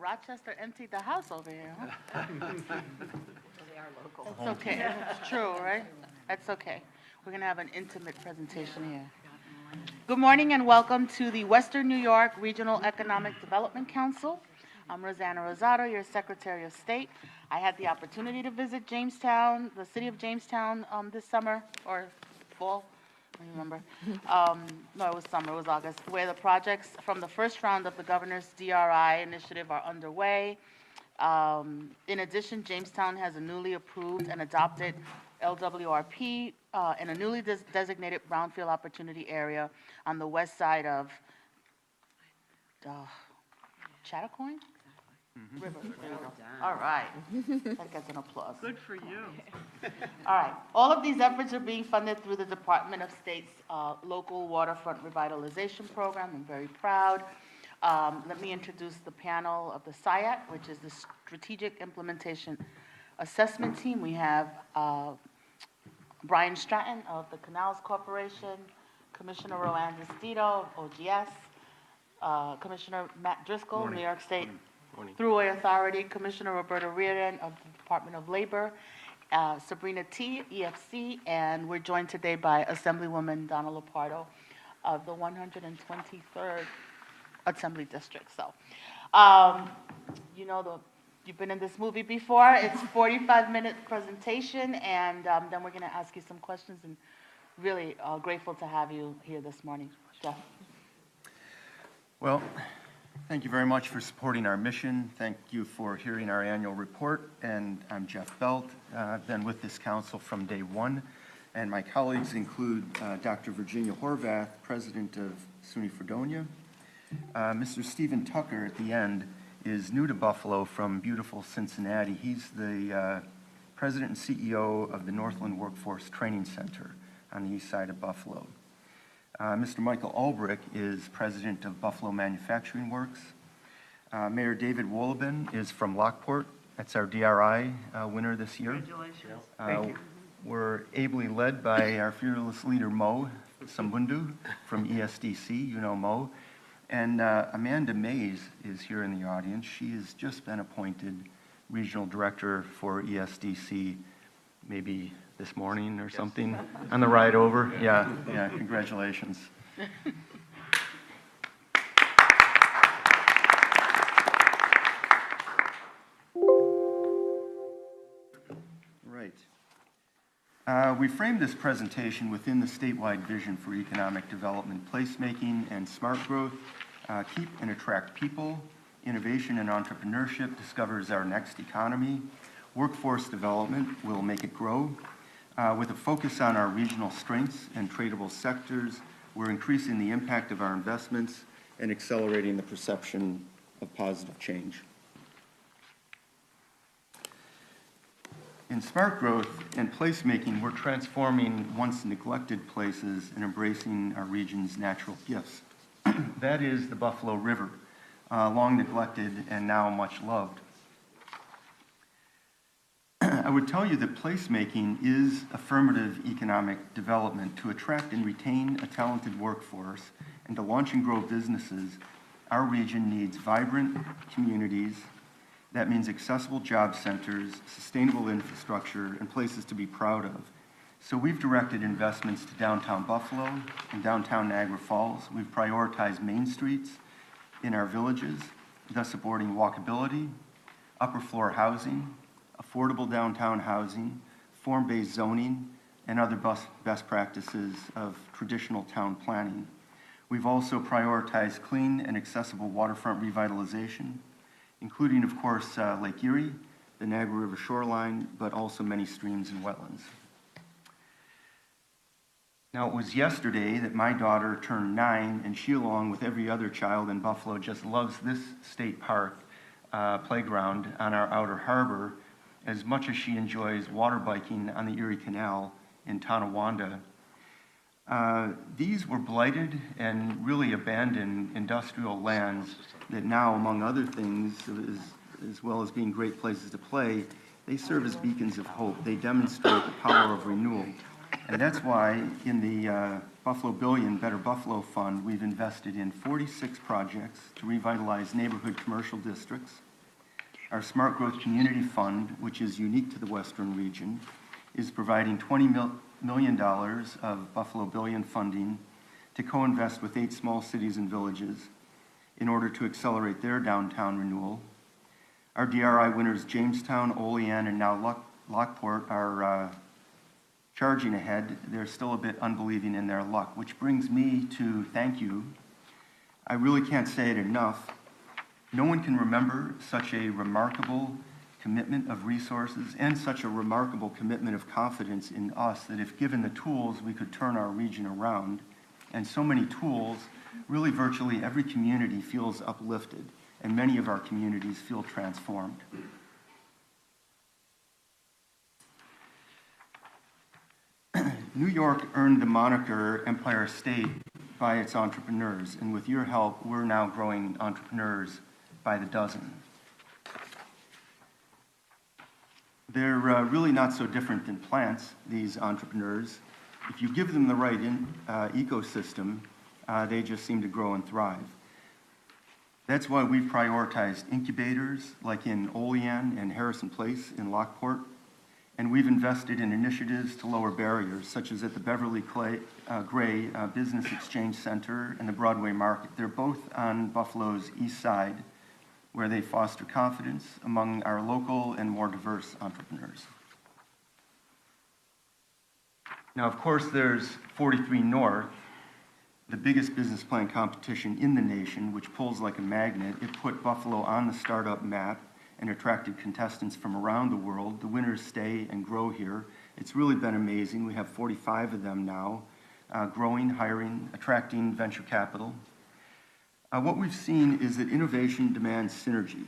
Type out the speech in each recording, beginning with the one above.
Rochester emptied the house over here, huh? They are local. It's okay, it's true, right? That's okay. We're gonna have an intimate presentation here. Good morning and welcome to the Western New York Regional Economic Development Council. I'm Rosanna Rosado, your Secretary of State. I had the opportunity to visit Jamestown, the city of Jamestown, this summer, or fall, I don't remember. No, it was summer, it was August, where the projects from the first round of the governor's DRI initiative are underway. In addition, Jamestown has a newly approved and adopted LWRP and a newly designated brownfield opportunity area on the west side of Chattacoin? River. There you go. All right. That gets an applause. Good for you. All right. All of these efforts are being funded through the Department of State's local waterfront revitalization program. I'm very proud. Let me introduce the panel of the SIAT, which is the Strategic Implementation Assessment Team. We have Brian Stratton of the Canals Corporation, Commissioner Roanne Destito of OGS, Commissioner Matt Driscoll, New York State Thruway Authority, Commissioner Roberta Reardon of the Department of Labor, Sabrina T, EFC, and we're joined today by Assemblywoman Donna Lupardo of the 123rd Assembly District. So, you know, you've been in this movie before. It's a 45-minute presentation, and then we're going to ask you some questions, and really grateful to have you here this morning. Jeff. Well, thank you very much for supporting our mission. Thank you for hearing our annual report. And I'm Jeff Belt. I've been with this council from day one. And my colleagues include Dr. Virginia Horvath, president of SUNY Fredonia. Mr. Stephen Tucker at the end is new to Buffalo from beautiful Cincinnati. He's the president and CEO of the Northland Workforce Training Center on the east side of Buffalo. Mr. Michael Ulbrich is president of Buffalo Manufacturing Works. Mayor David Wolleben is from Lockport. That's our DRI winner this year. Congratulations. Thank you. We're ably led by our fearless leader, Mo Sambundu from ESDC. You know Mo. And Amanda Mays is here in the audience. She has just been appointed regional director for ESDC, maybe this morning or something, on the ride over. Yeah, congratulations. Right. We framed this presentation within the statewide vision for economic development, placemaking, and smart growth. Keep and attract people. Innovation and entrepreneurship discovers our next economy. Workforce development will make it grow. With a focus on our regional strengths and tradable sectors, we're increasing the impact of our investments and accelerating the perception of positive change. In smart growth and placemaking, we're transforming once neglected places and embracing our region's natural gifts. That is the Buffalo River, long neglected and now much loved. I would tell you that placemaking is affirmative economic development. To attract and retain a talented workforce and to launch and grow businesses, our region needs vibrant communities. That means accessible job centers, sustainable infrastructure, and places to be proud of. So we've directed investments to downtown Buffalo and downtown Niagara Falls. We've prioritized main streets in our villages, thus supporting walkability, upper floor housing, affordable downtown housing, form-based zoning, and other best practices of traditional town planning. We've also prioritized clean and accessible waterfront revitalization, including, of course, Lake Erie, the Niagara River shoreline, but also many streams and wetlands. Now, it was yesterday that my daughter turned 9, and she, along with every other child in Buffalo, just loves this state park playground on our outer harbor as much as she enjoys water biking on the Erie Canal in Tonawanda. These were blighted and really abandoned industrial lands that now, among other things, as well as being great places to play, they serve as beacons of hope. They demonstrate the power of renewal. And that's why in the Buffalo Billion Better Buffalo Fund, we've invested in 46 projects to revitalize neighborhood commercial districts, Our Smart Growth Community Fund, which is unique to the Western region, is providing $20 million of Buffalo Billion funding to co-invest with 8 small cities and villages in order to accelerate their downtown renewal. Our DRI winners, Jamestown, Olean, and now Lockport, are charging ahead. They're still a bit unbelieving in their luck, which brings me to thank you. I really can't say it enough. No one can remember such a remarkable commitment of resources and such a remarkable commitment of confidence in us that if given the tools, we could turn our region around. And so many tools, really virtually every community feels uplifted, and many of our communities feel transformed. New York earned the moniker Empire State by its entrepreneurs, and with your help, we're now growing entrepreneurs by the dozen. They're really not so different than plants, these entrepreneurs. If you give them the right ecosystem, they just seem to grow and thrive. That's why we've prioritized incubators like in Olean and Harrison Place in Lockport, and we've invested in initiatives to lower barriers, such as at the Beverly Gray Business Exchange Center and the Broadway Market. They're both on Buffalo's east side, where they foster confidence among our local and more diverse entrepreneurs. Now, of course, there's 43 North, the biggest business plan competition in the nation, which pulls like a magnet. It put Buffalo on the startup map and attracted contestants from around the world. The winners stay and grow here. It's really been amazing. We have 45 of them now, growing, hiring, attracting venture capital. What we've seen is that innovation demands synergy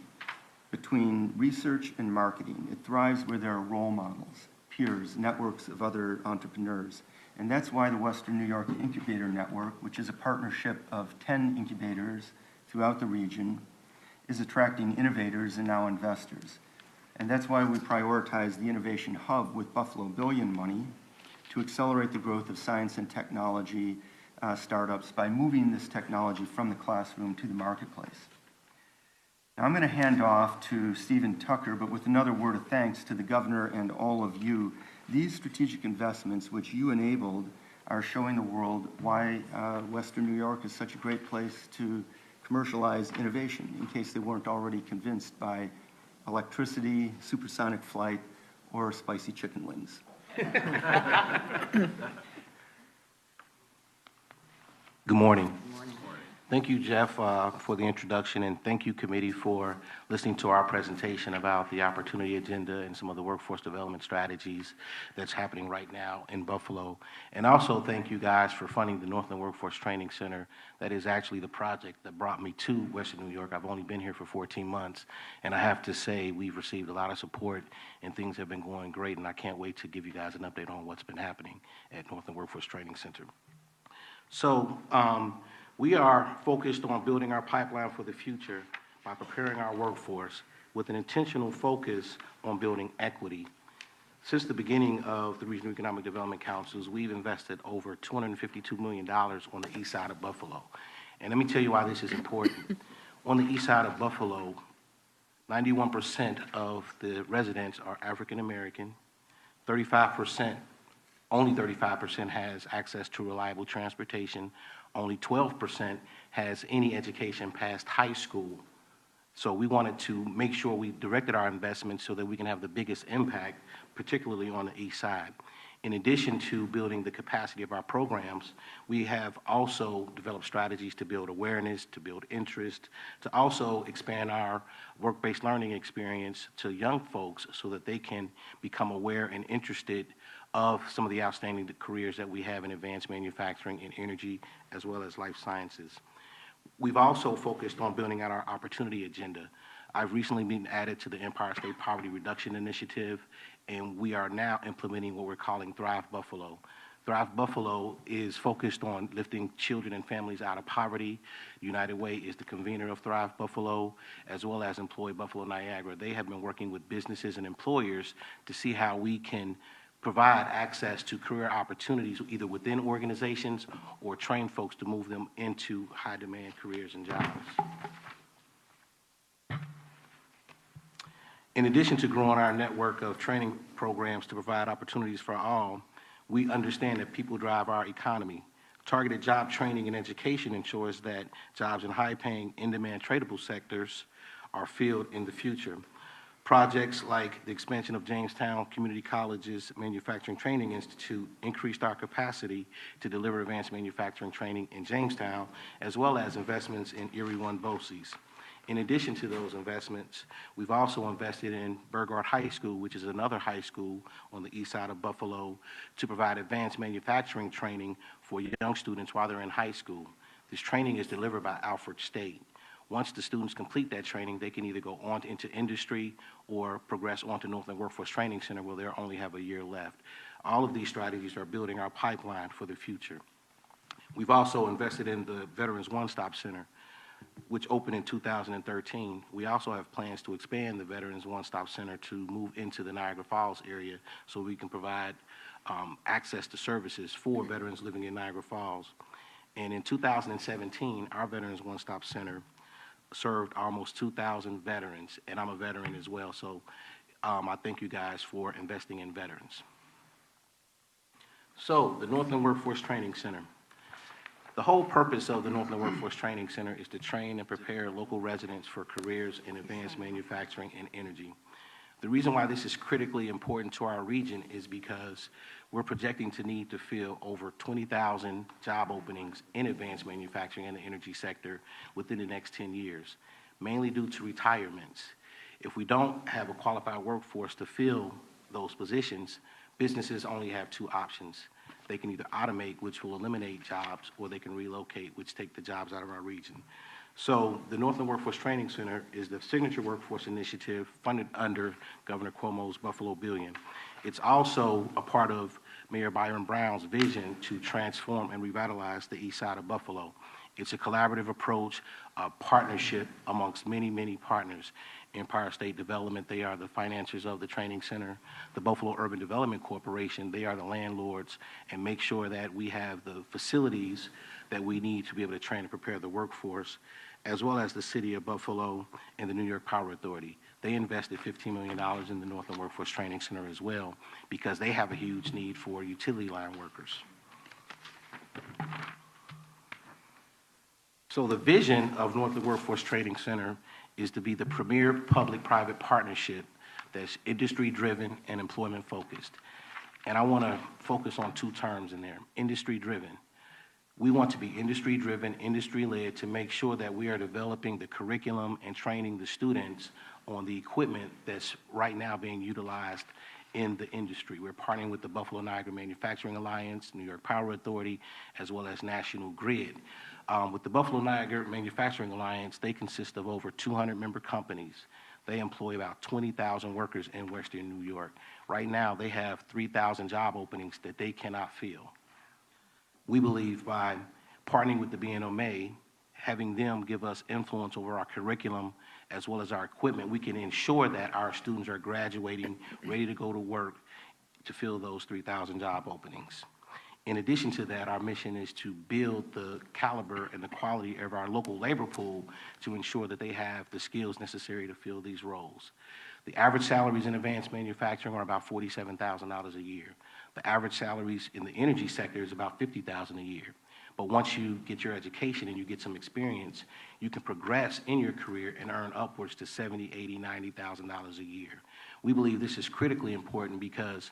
between research and marketing. It thrives where there are role models, peers, networks of other entrepreneurs. And that's why the Western New York Incubator Network, which is a partnership of 10 incubators throughout the region, is attracting innovators and now investors. And that's why we prioritize the Innovation Hub with Buffalo Billion money to accelerate the growth of science and technology startups by moving this technology from the classroom to the marketplace. Now I'm going to hand off to Stephen Tucker, but with another word of thanks to the governor and all of you. These strategic investments which you enabled are showing the world why Western New York is such a great place to commercialize innovation, in case they weren't already convinced by electricity, supersonic flight, or spicy chicken wings. Good morning. Thank you, Jeff, for the introduction, and thank you, committee, for listening to our presentation about the opportunity agenda and some of the workforce development strategies that's happening right now in Buffalo. And also thank you guys for funding the Northland Workforce Training Center. That is actually the project that brought me to Western New York. I've only been here for 14 months, and I have to say we've received a lot of support and things have been going great, and I can't wait to give you guys an update on what's been happening at Northland Workforce Training Center. So, we are focused on building our pipeline for the future by preparing our workforce with an intentional focus on building equity. Since the beginning of the Regional Economic Development Councils, we've invested over $252 million on the east side of Buffalo. And let me tell you why this is important. On the east side of Buffalo, 91% of the residents are African American, 35%, only 35% has access to reliable transportation. Only 12% has any education past high school. So we wanted to make sure we directed our investments so that we can have the biggest impact, particularly on the east side. In addition to building the capacity of our programs, we have also developed strategies to build awareness, to build interest, to also expand our work-based learning experience to young folks so that they can become aware and interested of some of the outstanding careers that we have in advanced manufacturing and energy, as well as life sciences. We've also focused on building out our opportunity agenda. I've recently been added to the Empire State Poverty Reduction Initiative, and we are now implementing what we're calling Thrive Buffalo. Thrive Buffalo is focused on lifting children and families out of poverty. United Way is the convener of Thrive Buffalo, as well as Employ Buffalo Niagara. They have been working with businesses and employers to see how we can provide access to career opportunities either within organizations or train folks to move them into high demand careers and jobs. In addition to growing our network of training programs to provide opportunities for all, we understand that people drive our economy. Targeted job training and education ensures that jobs in high-paying, in-demand tradable sectors are filled in the future. Projects like the expansion of Jamestown Community College's Manufacturing Training Institute increased our capacity to deliver advanced manufacturing training in Jamestown, as well as investments in Erie One BOCES. In addition to those investments, we've also invested in Burgard High School, which is another high school on the east side of Buffalo, to provide advanced manufacturing training for young students while they're in high school. This training is delivered by Alfred State. Once the students complete that training, they can either go on into industry or progress on to Northland Workforce Training Center, where they'll only have a year left. All of these strategies are building our pipeline for the future. We've also invested in the Veterans One Stop Center, which opened in 2013. We also have plans to expand the Veterans One Stop Center to move into the Niagara Falls area so we can provide access to services for veterans living in Niagara Falls. And in 2017, our Veterans One Stop Center served almost 2,000 veterans, and I'm a veteran as well, so I thank you guys for investing in veterans. So, the Northland Workforce Training Center. The whole purpose of the Northland Workforce Training Center is to train and prepare local residents for careers in advanced manufacturing and energy. The reason why this is critically important to our region is because we're projecting to need to fill over 20,000 job openings in advanced manufacturing and the energy sector within the next 10 years, mainly due to retirements. If we don't have a qualified workforce to fill those positions, businesses only have two options. They can either automate, which will eliminate jobs, or they can relocate, which take the jobs out of our region. So the Northland Workforce Training Center is the signature workforce initiative funded under Governor Cuomo's Buffalo Billion. It's also a part of Mayor Byron Brown's vision to transform and revitalize the east side of Buffalo. It's a collaborative approach, a partnership amongst many, many partners. Empire State Development, they are the financiers of the training center. The Buffalo Urban Development Corporation, they are the landlords and make sure that we have the facilities that we need to be able to train and prepare the workforce, as well as the City of Buffalo and the New York Power Authority. They invested $15 million in the Northland Workforce Training Center as well because they have a huge need for utility line workers. So the vision of Northland Workforce Training Center is to be the premier public-private partnership that's industry-driven and employment-focused. And I want to focus on two terms in there, industry-driven. We want to be industry-driven, industry-led to make sure that we are developing the curriculum and training the students on the equipment that's right now being utilized in the industry. We're partnering with the Buffalo Niagara Manufacturing Alliance, New York Power Authority, as well as National Grid. With the Buffalo Niagara Manufacturing Alliance, they consist of over 200 member companies. They employ about 20,000 workers in Western New York. Right now, they have 3,000 job openings that they cannot fill. We believe by partnering with the BNMA, having them give us influence over our curriculum as well as our equipment, we can ensure that our students are graduating, ready to go to work to fill those 3,000 job openings. In addition to that, our mission is to build the caliber and the quality of our local labor pool to ensure that they have the skills necessary to fill these roles. The average salaries in advanced manufacturing are about $47,000 a year. The average salaries in the energy sector is about $50,000 a year. But once you get your education and you get some experience, you can progress in your career and earn upwards to $70,000, $80,000, $90,000 a year. We believe this is critically important because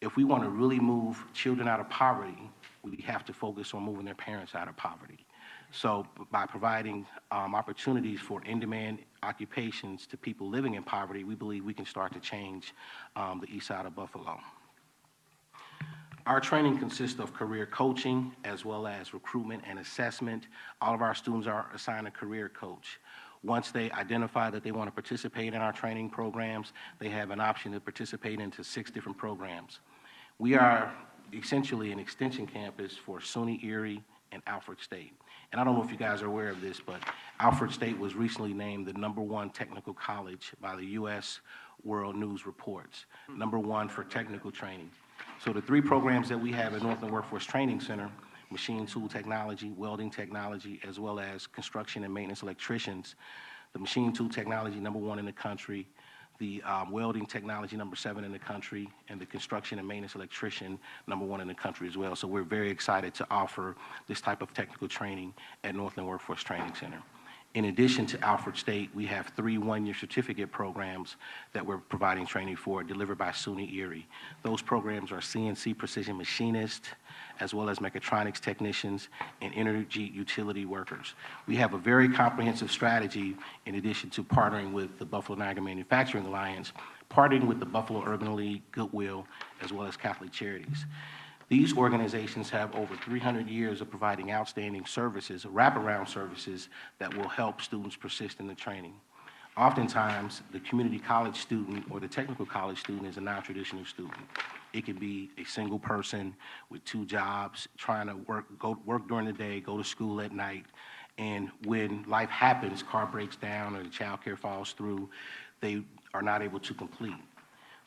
if we want to really move children out of poverty, we have to focus on moving their parents out of poverty. So by providing opportunities for in-demand occupations to people living in poverty, we believe we can start to change the east side of Buffalo. Our training consists of career coaching as well as recruitment and assessment. All of our students are assigned a career coach. Once they identify that they want to participate in our training programs, they have an option to participate into 6 different programs. We are essentially an extension campus for SUNY Erie and Alfred State. And I don't know if you guys are aware of this, but Alfred State was recently named the #1 technical college by the U.S. World News Reports, #1 for technical training. So the 3 programs that we have at Northland Workforce Training Center, machine tool technology, welding technology, as well as construction and maintenance electricians. The machine tool technology, #1 in the country. the welding technology #7 in the country, and the construction and maintenance electrician #1 in the country as well. So we're very excited to offer this type of technical training at Northland Workforce Training Center. In addition to Alfred State, we have 3 one-year certificate programs that we're providing training for, delivered by SUNY Erie. Those programs are CNC precision machinist, as well as mechatronics technicians and energy utility workers. We have a very comprehensive strategy in addition to partnering with the Buffalo Niagara Manufacturing Alliance, partnering with the Buffalo Urban League, Goodwill, as well as Catholic Charities. These organizations have over 300 years of providing outstanding services, wraparound services that will help students persist in the training. Oftentimes, the community college student or the technical college student is a non-traditional student. It can be a single person with 2 jobs, trying to work during the day, go to school at night, and when life happens, car breaks down or the child care falls through, they are not able to complete.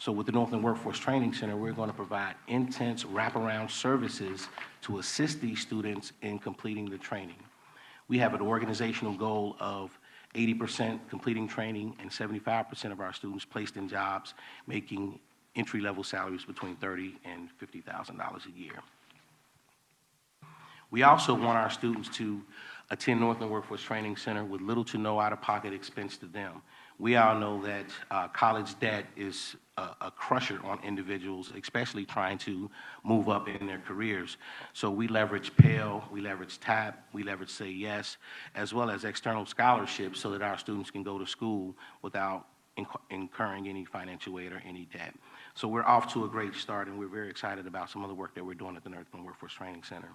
So with the Northland Workforce Training Center, we're going to provide intense wraparound services to assist these students in completing the training. We have an organizational goal of 80% completing training and 75% of our students placed in jobs making entry-level salaries between $30,000 and $50,000 a year. We also want our students to attend Northland Workforce Training Center with little to no out-of-pocket expense to them. We all know that college debt is a crusher on individuals, especially trying to move up in their careers. So we leverage Pell, we leverage TAP, we leverage Say Yes, as well as external scholarships so that our students can go to school without incurring any financial aid or any debt. So we're off to a great start, and we're very excited about some of the work that we're doing at the Northland Workforce Training Center.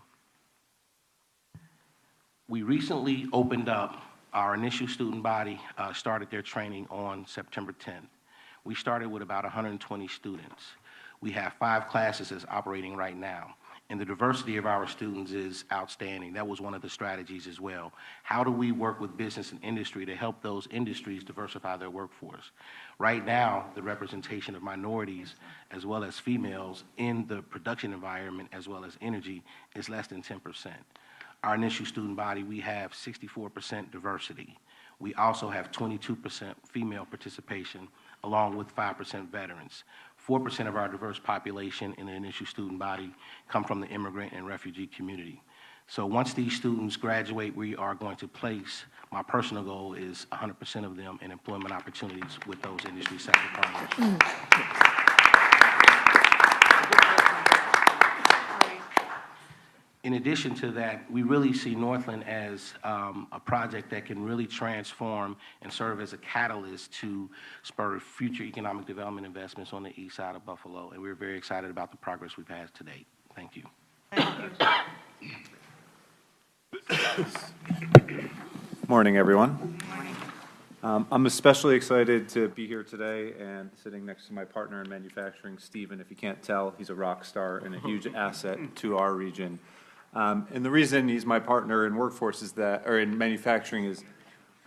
We recently opened up our initial student body, started their training on September 10th. We started with about 120 students. We have 5 classes that's operating right now, and the diversity of our students is outstanding. That was one of the strategies as well. How do we work with business and industry to help those industries diversify their workforce? Right now, the representation of minorities as well as females in the production environment as well as energy is less than 10%. Our initial student body, we have 64% diversity. We also have 22% female participation, along with 5% veterans. 4% of our diverse population in the initial student body come from the immigrant and refugee community. So once these students graduate, we are going to place, my personal goal is 100% of them in employment opportunities with those industry sector partners. In addition to that, we really see Northland as a project that can really transform and serve as a catalyst to spur future economic development investments on the east side of Buffalo, and we're very excited about the progress we've had to date. Thank you. Morning, everyone. I'm especially excited to be here today and sitting next to my partner in manufacturing, Stephen. If you can't tell, he's a rock star and a huge asset to our region. And the reason he's my partner in workforce is that, or in manufacturing, is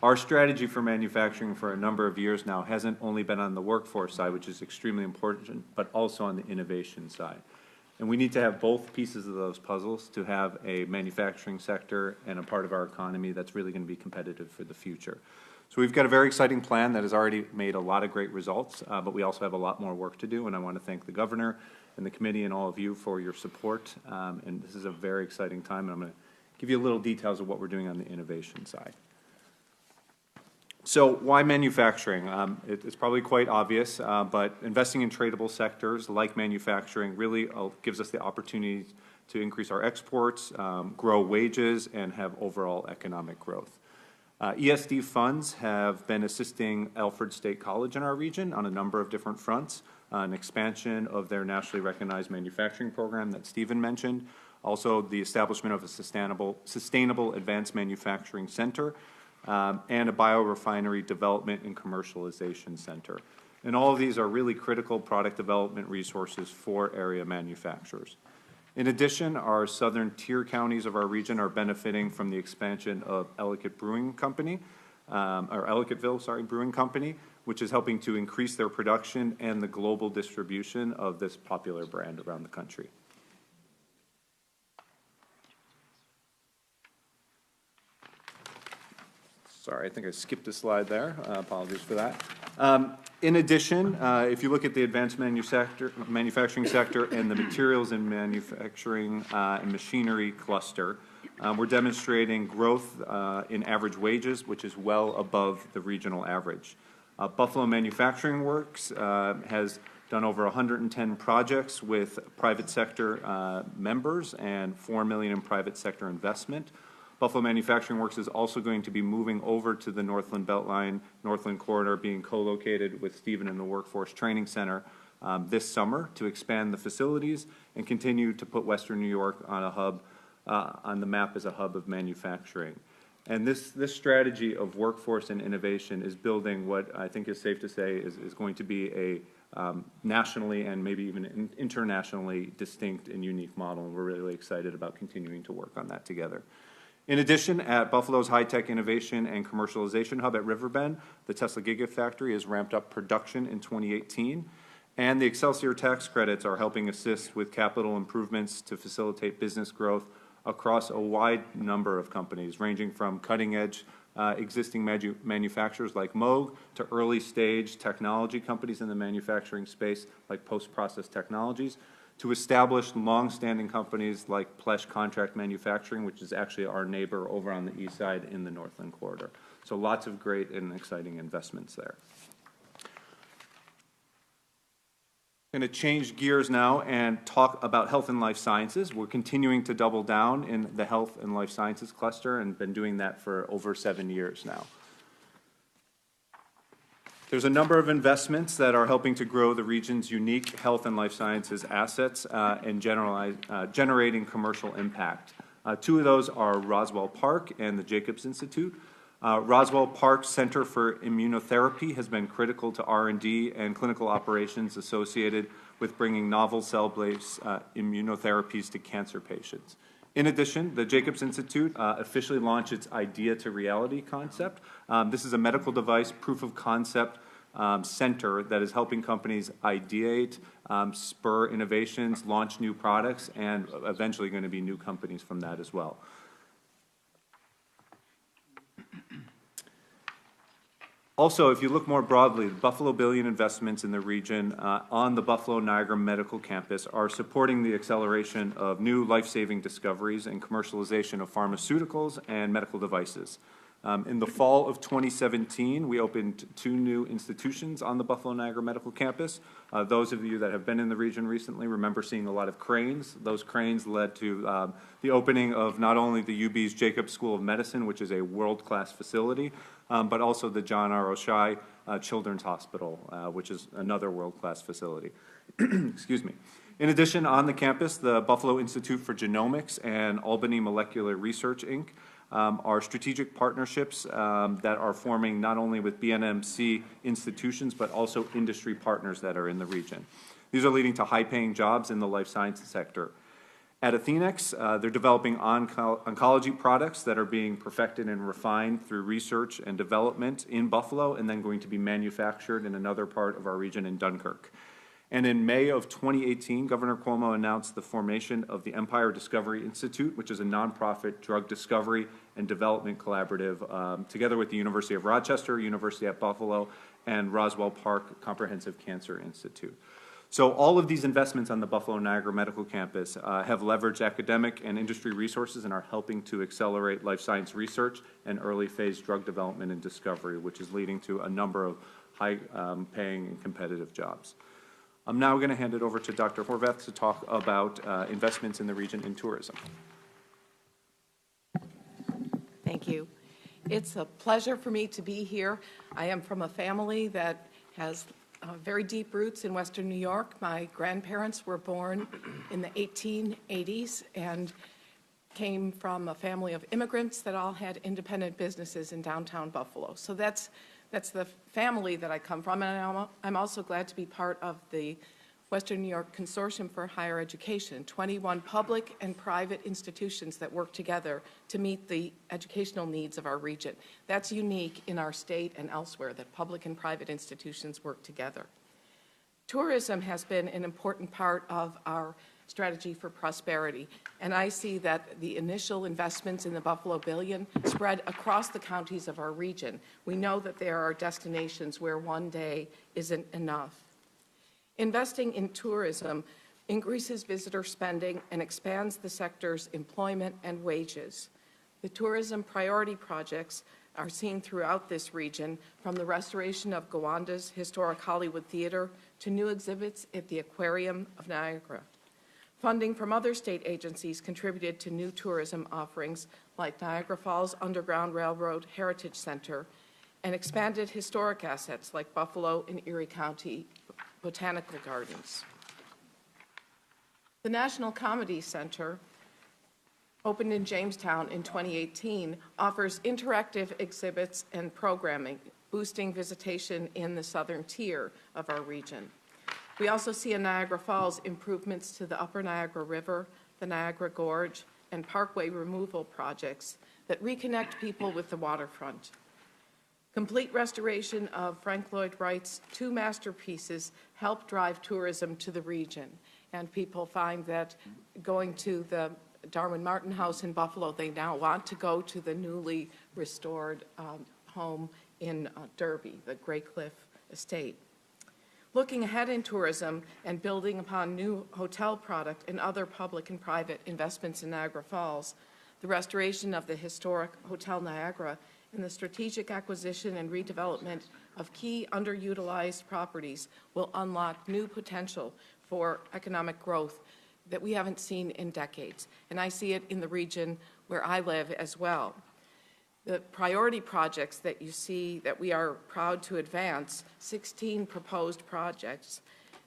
our strategy for manufacturing for a number of years now hasn't only been on the workforce side, which is extremely important, but also on the innovation side. And we need to have both pieces of those puzzles to have a manufacturing sector and a part of our economy that's really going to be competitive for the future. So we've got a very exciting plan that has already made a lot of great results, but we also have a lot more work to do, and I want to thank the governor and the committee and all of you for your support. And this is a very exciting time, and I'm going to give you a little details of what we're doing on the innovation side. So why manufacturing? It's probably quite obvious, but investing in tradable sectors like manufacturing really gives us the opportunity to increase our exports, grow wages, and have overall economic growth. ESD funds have been assisting Alfred State College in our region on a number of different fronts. An expansion of their nationally recognized manufacturing program that Stephen mentioned. Also, the establishment of a sustainable advanced manufacturing center and a biorefinery development and commercialization center. And all of these are really critical product development resources for area manufacturers. In addition, our southern tier counties of our region are benefiting from the expansion of Ellicott Brewing Company, or Ellicottville, Brewing Company, which is helping to increase their production and the global distribution of this popular brand around the country. Sorry, I think I skipped a slide there. Apologies for that. In addition, if you look at the advanced manufacturing sector and the materials and manufacturing and machinery cluster, we're demonstrating growth in average wages, which is well above the regional average. Buffalo Manufacturing Works has done over 110 projects with private sector members and $4 million in private sector investment. Buffalo Manufacturing Works is also going to be moving over to the Northland Beltline, Northland Corridor, being co-located with Stephen and the Workforce Training Center this summer to expand the facilities and continue to put Western New York on a hub, on the map as a hub of manufacturing. And this strategy of workforce and innovation is building what I think is safe to say is going to be a nationally and maybe even internationally distinct and unique model. And we're really excited about continuing to work on that together. In addition, at Buffalo's High-Tech Innovation and Commercialization Hub at Riverbend, the Tesla Gigafactory has ramped up production in 2018, and the Excelsior tax credits are helping assist with capital improvements to facilitate business growth across a wide number of companies, ranging from cutting-edge existing manufacturers like Moog to early-stage technology companies in the manufacturing space like Post-Process Technologies, to established long-standing companies like Plesh Contract Manufacturing, which is actually our neighbor over on the east side in the Northland Corridor. So lots of great and exciting investments there. I'm going to change gears now and talk about health and life sciences. We're continuing to double down in the health and life sciences cluster and been doing that for over 7 years now. There's a number of investments that are helping to grow the region's unique health and life sciences assets and generating commercial impact. Two of those are Roswell Park and the Jacobs Institute. Roswell Park Center for Immunotherapy has been critical to R&D and clinical operations associated with bringing novel cell-based immunotherapies to cancer patients. In addition, the Jacobs Institute officially launched its Idea to Reality concept. This is a medical device proof of concept center that is helping companies ideate, spur innovations, launch new products, and eventually going to be new companies from that as well. Also, if you look more broadly, the Buffalo Billion investments in the region on the Buffalo Niagara Medical Campus are supporting the acceleration of new life-saving discoveries and commercialization of pharmaceuticals and medical devices. In the fall of 2017, we opened 2 new institutions on the Buffalo Niagara Medical Campus. Those of you that have been in the region recently remember seeing a lot of cranes. Those cranes led to the opening of not only the UB's Jacobs School of Medicine, which is a world-class facility, but also the John R. Oshai Children's Hospital, which is another world-class facility. Excuse me. In addition, on the campus, the Buffalo Institute for Genomics and Albany Molecular Research, Inc. Are strategic partnerships that are forming not only with BNMC institutions, but also industry partners that are in the region. These are leading to high-paying jobs in the life sciences sector. At Athenex, they're developing oncology products that are being perfected and refined through research and development in Buffalo and then going to be manufactured in another part of our region in Dunkirk. And in May of 2018, Governor Cuomo announced the formation of the Empire Discovery Institute, which is a nonprofit drug discovery and development collaborative, together with the University of Rochester, University at Buffalo, and Roswell Park Comprehensive Cancer Institute. So all of these investments on the Buffalo Niagara Medical Campus have leveraged academic and industry resources and are helping to accelerate life science research and early phase drug development and discovery, which is leading to a number of high paying and competitive jobs. I'm now going to hand it over to Dr. Horvath to talk about investments in the region in tourism. Thank you. It's a pleasure for me to be here. I am from a family that has very deep roots in Western New York. My grandparents were born in the 1880s and came from a family of immigrants that all had independent businesses in downtown Buffalo. So that's the family that I come from, and I'm also glad to be part of the Western New York Consortium for Higher Education, 21 public and private institutions that work together to meet the educational needs of our region. That's unique in our state and elsewhere, that public and private institutions work together. Tourism has been an important part of our strategy for prosperity. And I see that the initial investments in the Buffalo Billion spread across the counties of our region. We know that there are destinations where one day isn't enough. Investing in tourism increases visitor spending and expands the sector's employment and wages. The tourism priority projects are seen throughout this region, from the restoration of Gowanda's historic Hollywood Theater to new exhibits at the Aquarium of Niagara. Funding from other state agencies contributed to new tourism offerings like Niagara Falls Underground Railroad Heritage Center and expanded historic assets like Buffalo and Erie County Botanical Gardens. The National Comedy Center, opened in Jamestown in 2018, offers interactive exhibits and programming, boosting visitation in the southern tier of our region. We also see in Niagara Falls improvements to the Upper Niagara River, the Niagara Gorge, and parkway removal projects that reconnect people with the waterfront. Complete restoration of Frank Lloyd Wright's 2 masterpieces helped drive tourism to the region, and people find that going to the Darwin Martin House in Buffalo, they now want to go to the newly restored home in Derby, the Grey Cliff Estate. Looking ahead in tourism and building upon new hotel product and other public and private investments in Niagara Falls, the restoration of the historic Hotel Niagara and the strategic acquisition and redevelopment of key underutilized properties will unlock new potential for economic growth that we haven't seen in decades. And I see it in the region where I live as well. The priority projects that you see that we are proud to advance, 16 proposed projects,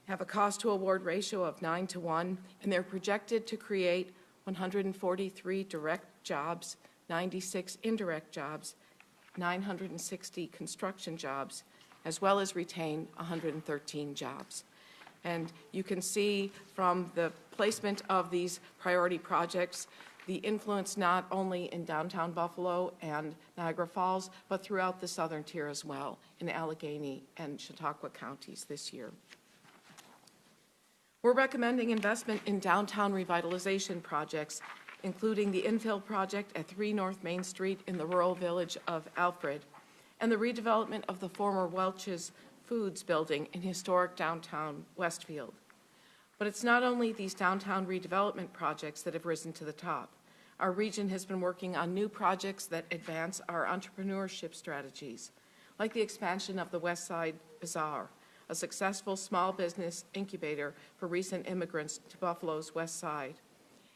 have a cost-to-award ratio of 9-to-1, and they're projected to create 143 direct jobs, 96 indirect jobs, 960 construction jobs, as well as retain 113 jobs. And you can see from the placement of these priority projects the influence not only in downtown Buffalo and Niagara Falls, but throughout the southern tier as well, in Allegheny and Chautauqua counties this year. We're recommending investment in downtown revitalization projects, including the infill project at 3 North Main Street in the rural village of Alfred, and the redevelopment of the former Welch's Foods building in historic downtown Westfield. But it's not only these downtown redevelopment projects that have risen to the top. Our region has been working on new projects that advance our entrepreneurship strategies, like the expansion of the West Side Bazaar, a successful small business incubator for recent immigrants to Buffalo's West Side,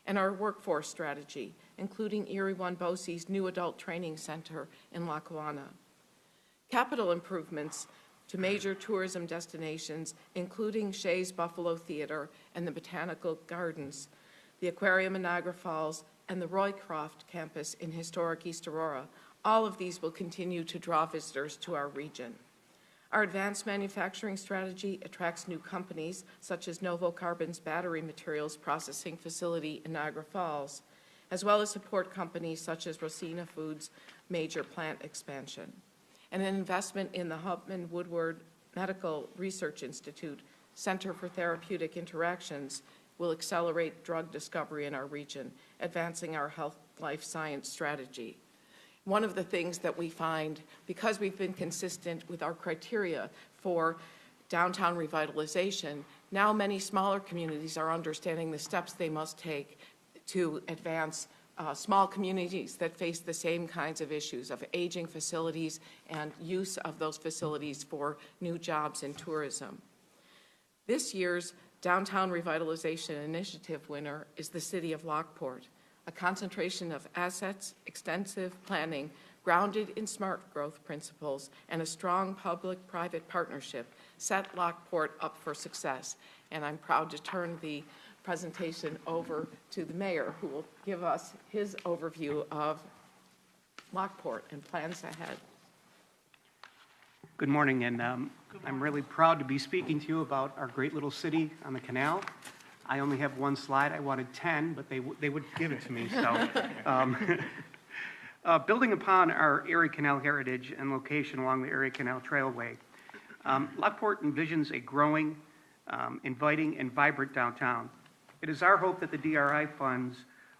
and our workforce strategy, including Erie One Bosse's new adult training center in Lackawanna. Capital improvements to major tourism destinations, including Shea's Buffalo Theater and the Botanical Gardens, the Aquarium in Niagara Falls, and the Roycroft campus in historic East Aurora. All of these will continue to draw visitors to our region. Our advanced manufacturing strategy attracts new companies, such as Novo Carbon's battery materials processing facility in Niagara Falls, as well as support companies such as Rosina Foods' major plant expansion. And an investment in the Huffman Woodward Medical Research Institute Center for Therapeutic Interactions will accelerate drug discovery in our region, advancing our health life science strategy. One of the things that we find, because we've been consistent with our criteria for downtown revitalization, now many smaller communities are understanding the steps they must take to advance small communities that face the same kinds of issues of aging facilities and use of those facilities for new jobs in tourism. This year's Downtown Revitalization Initiative winner is the City of Lockport, a concentration of assets, extensive planning, grounded in smart growth principles, and a strong public-private partnership set Lockport up for success. And I'm proud to turn the presentation over to the mayor, who will give us his overview of Lockport and plans ahead. Good morning, and I'm really proud to be speaking to you about our great little city on the canal. I only have one slide. I wanted 10, but they would give it to me. So, building upon our Erie Canal heritage and location along the Erie Canal Trailway, Lockport envisions a growing, inviting, and vibrant downtown. It is our hope that the DRI funds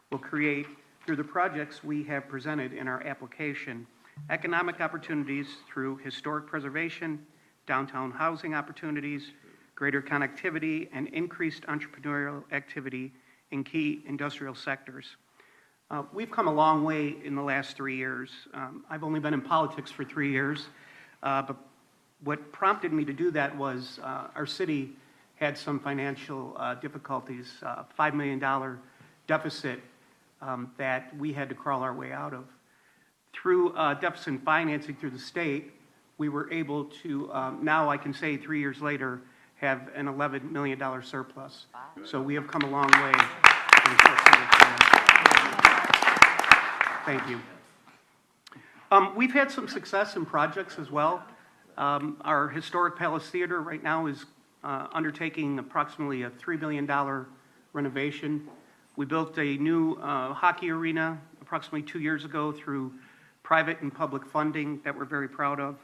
will create, through the projects we have presented in our application, economic opportunities through historic preservation, downtown housing opportunities, greater connectivity, and increased entrepreneurial activity in key industrial sectors. We've come a long way in the last 3 years. I've only been in politics for 3 years, but what prompted me to do that was our city had some financial difficulties, $5 million deficit that we had to crawl our way out of. Through deficit financing through the state, we were able to, now I can say 3 years later, have an $11 million surplus. Wow. So we have come a long way. Thank you. We've had some success in projects as well. Our historic Palace Theater right now is undertaking approximately a $3 billion renovation. We built a new hockey arena approximately 2 years ago through private and public funding that we're very proud of.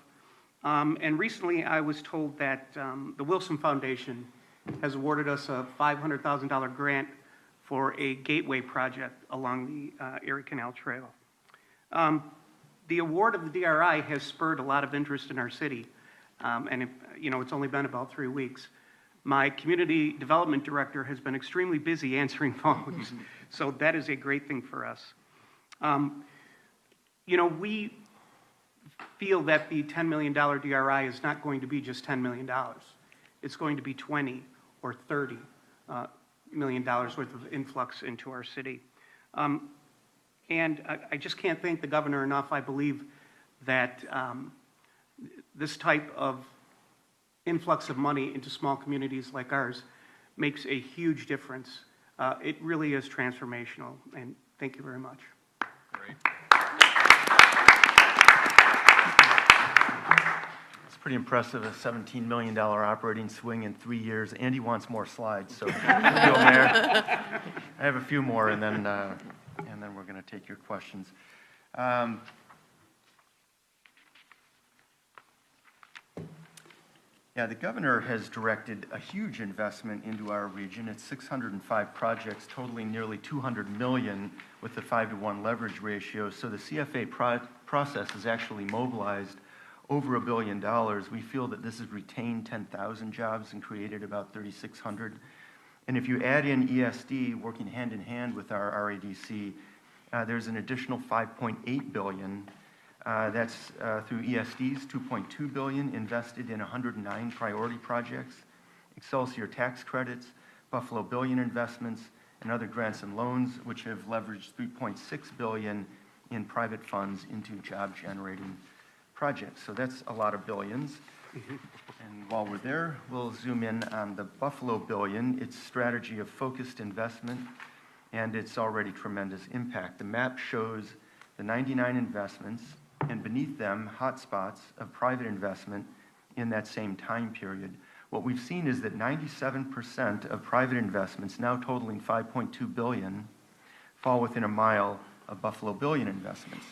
And recently I was told that the Wilson Foundation has awarded us a $500,000 grant for a gateway project along the Erie Canal Trail. The award of the DRI has spurred a lot of interest in our city, and it's only been about 3 weeks. My community development director has been extremely busy answering phones, so that is a great thing for us. We feel that the $10 million DRI is not going to be just $10 million. It's going to be 20 or 30 million dollars worth of influx into our city. And I just can't thank the governor enough. I believe that this type of influx of money into small communities like ours makes a huge difference. It really is transformational, and thank you very much. Great. It's pretty impressive, a $17 million operating swing in 3 years. Andy wants more slides, so go, Mayor. I have a few more, and then we're going to take your questions. Yeah, the governor has directed a huge investment into our region. It's 605 projects totaling nearly $200 million with the 5-to-1 leverage ratio. So the CFA process has actually mobilized over $1 billion. We feel that this has retained 10,000 jobs and created about 3,600. And if you add in ESD working hand in hand with our RADC, there's an additional $5.8 billion. That's through ESD's $2.2 billion invested in 109 priority projects, Excelsior tax credits, Buffalo Billion investments, and other grants and loans, which have leveraged $3.6 billion in private funds into job-generating projects. So that's a lot of billions. And while we're there, we'll zoom in on the Buffalo Billion, its strategy of focused investment, and its already tremendous impact. The map shows the 99 investments, and beneath them, hotspots of private investment in that same time period. What we've seen is that 97% of private investments, now totaling $5.2 billion, fall within a mile of Buffalo Billion investments.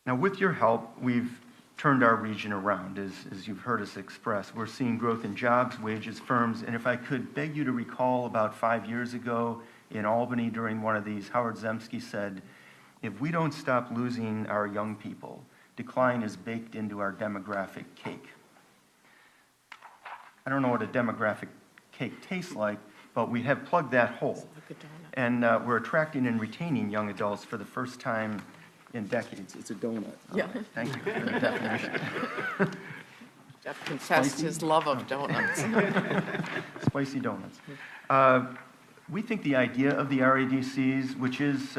Now, with your help, we've turned our region around, as you've heard us express. We're seeing growth in jobs, wages, firms, and if I could beg you to recall about 5 years ago in Albany during one of these, Howard Zemsky said, if we don't stop losing our young people, decline is baked into our demographic cake. I don't know what a demographic cake tastes like, but we have plugged that hole. And we're attracting and retaining young adults for the first time in decades. It's a donut. Yeah. Right. Thank you for the definition. Jeff confessed his love of donuts. Spicy donuts. We think the idea of the RADCs, which is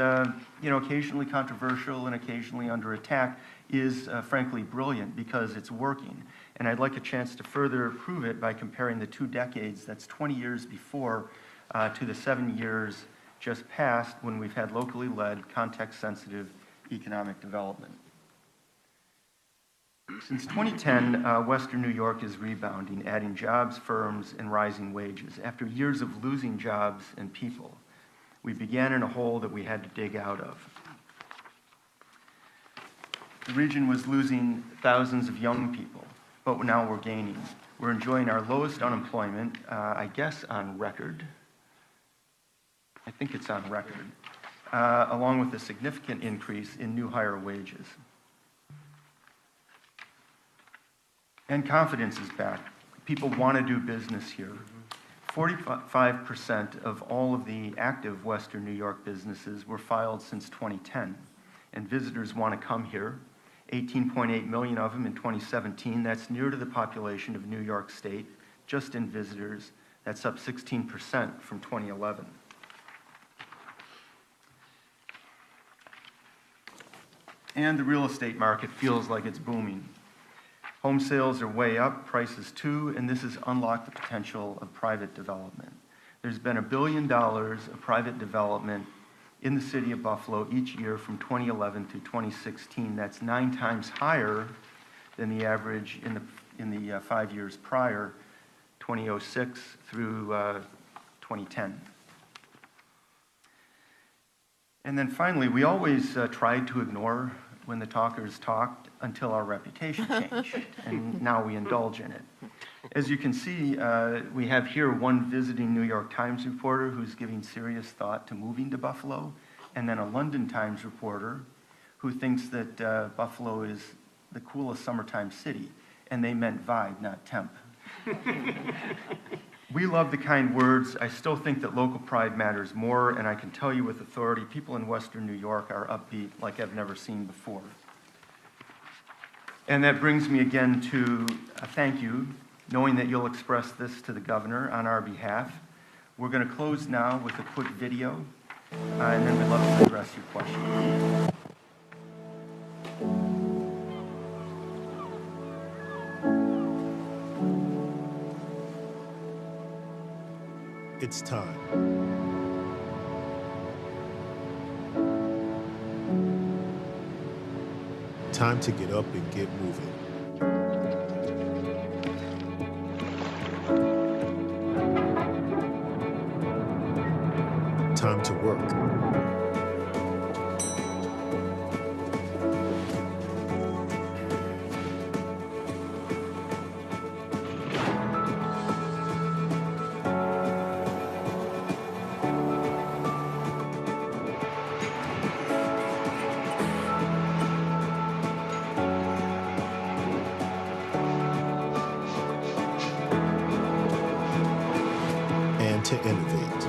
occasionally controversial and occasionally under attack, is frankly brilliant because it's working. And I'd like a chance to further prove it by comparing the 2 decades, that's 20 years before, to the 7 years just past when we've had locally led, context-sensitive economic development. Since 2010, Western New York is rebounding, adding jobs, firms, and rising wages. After years of losing jobs and people, we began in a hole that we had to dig out of. The region was losing thousands of young people, but now we're gaining. We're enjoying our lowest unemployment, I guess on record. I think it's on record, along with a significant increase in new hire wages. And confidence is back. People want to do business here. 45% of all of the active Western New York businesses were filed since 2010, and visitors want to come here. 18.8 million of them in 2017. That's near to the population of New York State, just in visitors. That's up 16% from 2011. And the real estate market feels like it's booming. Home sales are way up, prices too, and this has unlocked the potential of private development. There's been $1 billion of private development in the city of Buffalo each year from 2011 to 2016. That's 9 times higher than the average in the 5 years prior, 2006 through 2010. And then finally, we always tried to ignore when the talkers talked until our reputation changed, and now we indulge in it. As you can see, we have here one visiting New York Times reporter who's giving serious thought to moving to Buffalo, and then a London Times reporter who thinks that Buffalo is the coolest summertime city, and they meant vibe, not temp. We love the kind words. I still think that local pride matters more, and I can tell you with authority, people in Western New York are upbeat like I've never seen before. And that brings me again to a thank you, knowing that you'll express this to the governor on our behalf. We're going to close now with a quick video, and then we'd love to address your questions. It's time. Time to get up and get moving. Time to work. And to innovate.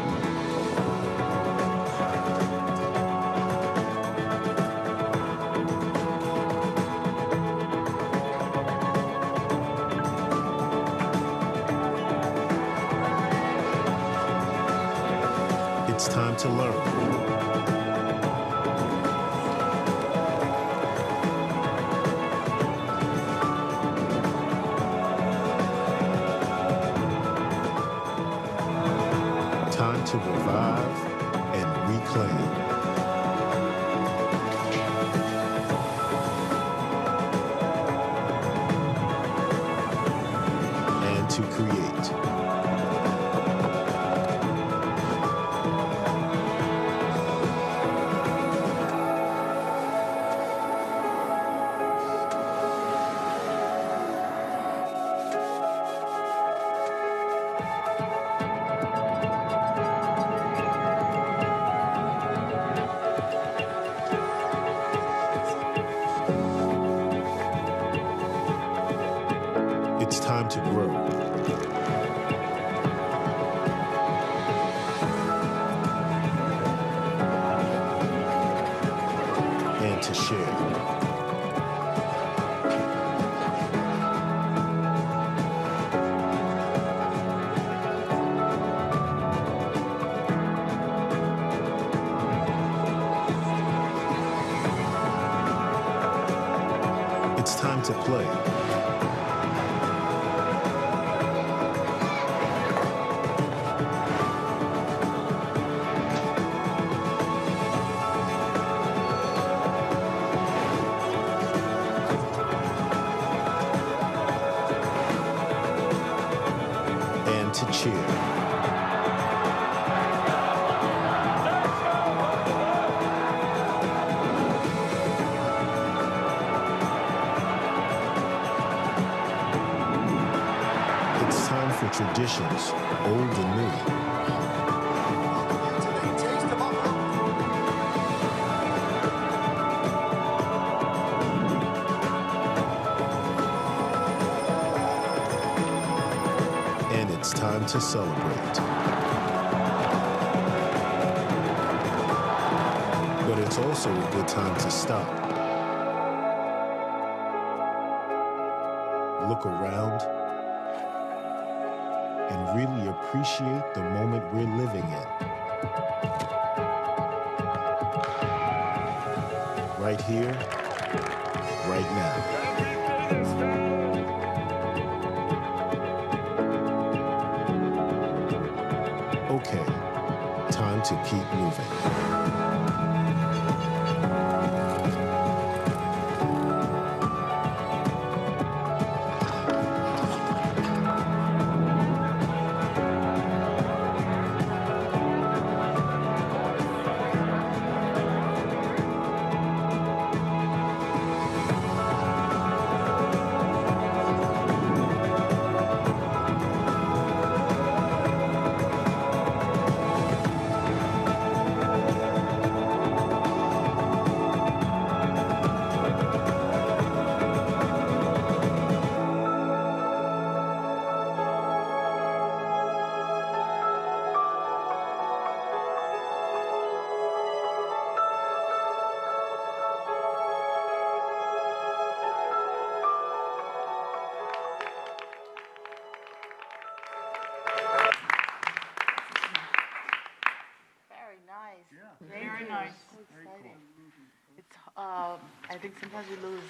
It's time to learn. Time to revive and reclaim. And to create. It's time to grow. And to share. It's time to play. And to cheer. traditions, old and new. And it's time to celebrate. But it's also a good time to stop. Look around and really appreciate the moment we're living in. Right here, right now. Okay, time to keep moving. Very nice. Very nice. So exciting. It's, I think sometimes we lose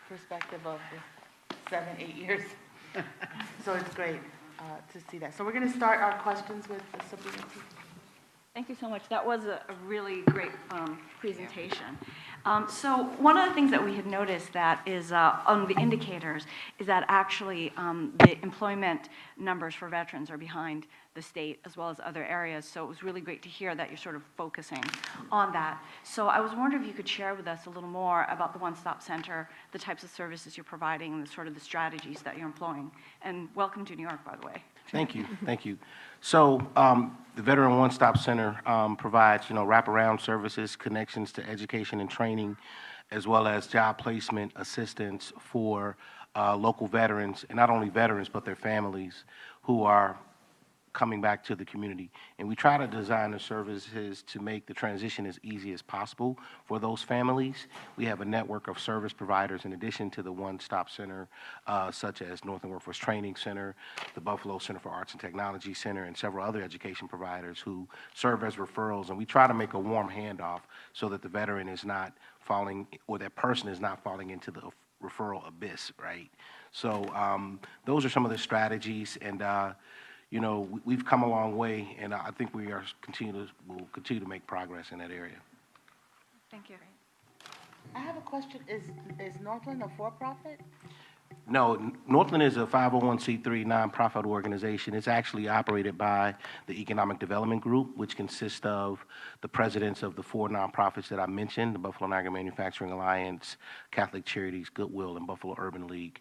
perspective of the 7, 8 years. So it's great to see that. So we're going to start our questions with Sabrina. Thank you so much. That was a really great presentation. So one of the things that we had noticed that is on the indicators is that actually the employment numbers for veterans are behind the state as well as other areas. So it was really great to hear that you're sort of focusing on that. So I was wondering if you could share with us a little more about the One Stop Center, the types of services you're providing, and the sort of the strategies that you're employing. And welcome to New York, by the way. Thank you, thank you. So the Veteran One Stop Center provides, wraparound services, connections to education and training, as well as job placement assistance for local veterans, and not only veterans, but their families who are coming back to the community. And we try to design the services to make the transition as easy as possible for those families. We have a network of service providers in addition to the One Stop Center, such as Northern Workforce Training Center, the Buffalo Center for Arts and Technology Center, and several other education providers who serve as referrals. And we try to make a warm handoff so that the veteran is not falling, or that person is not falling into the referral abyss, right? So those are some of the strategies, and we've come a long way, and I think we'll continue to make progress in that area. Thank you. I have a question. Is Northland a for-profit? No, Northland is a 501c3 nonprofit organization. It's actually operated by the Economic Development Group, which consists of the presidents of the 4 nonprofits that I mentioned, the Buffalo Niagara Manufacturing Alliance, Catholic Charities, Goodwill, and Buffalo Urban League.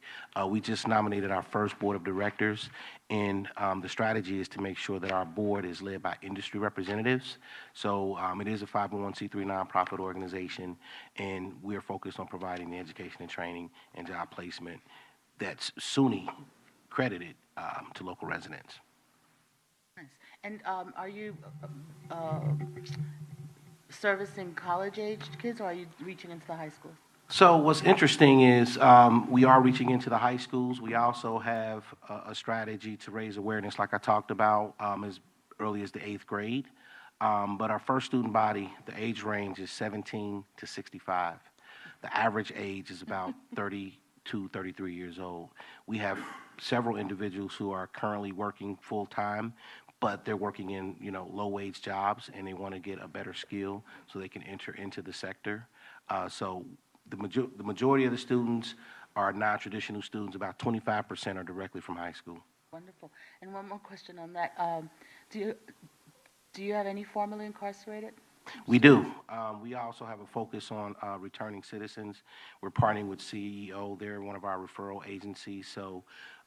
We just nominated our first board of directors, and the strategy is to make sure that our board is led by industry representatives. So it is a 501c3 nonprofit organization, and we're focused on providing the education and training and job placement that's SUNY credited to local residents. Nice. And are you servicing college-aged kids, or are you reaching into the high schools? So what's interesting is we are reaching into the high schools. We also have a strategy to raise awareness, like I talked about, as early as the 8th grade. But our first student body, the age range is 17 to 65. The average age is about 32, 33 years old. We have several individuals who are currently working full-time, but they're working in, low-wage jobs, and they want to get a better skill so they can enter into the sector. So the majority of the students are non-traditional students. About 25% are directly from high school. Wonderful. And one more question on that. Do you have any formerly incarcerated? We do. We also have a focus on returning citizens. We're partnering with CEO. They're one of our referral agencies. So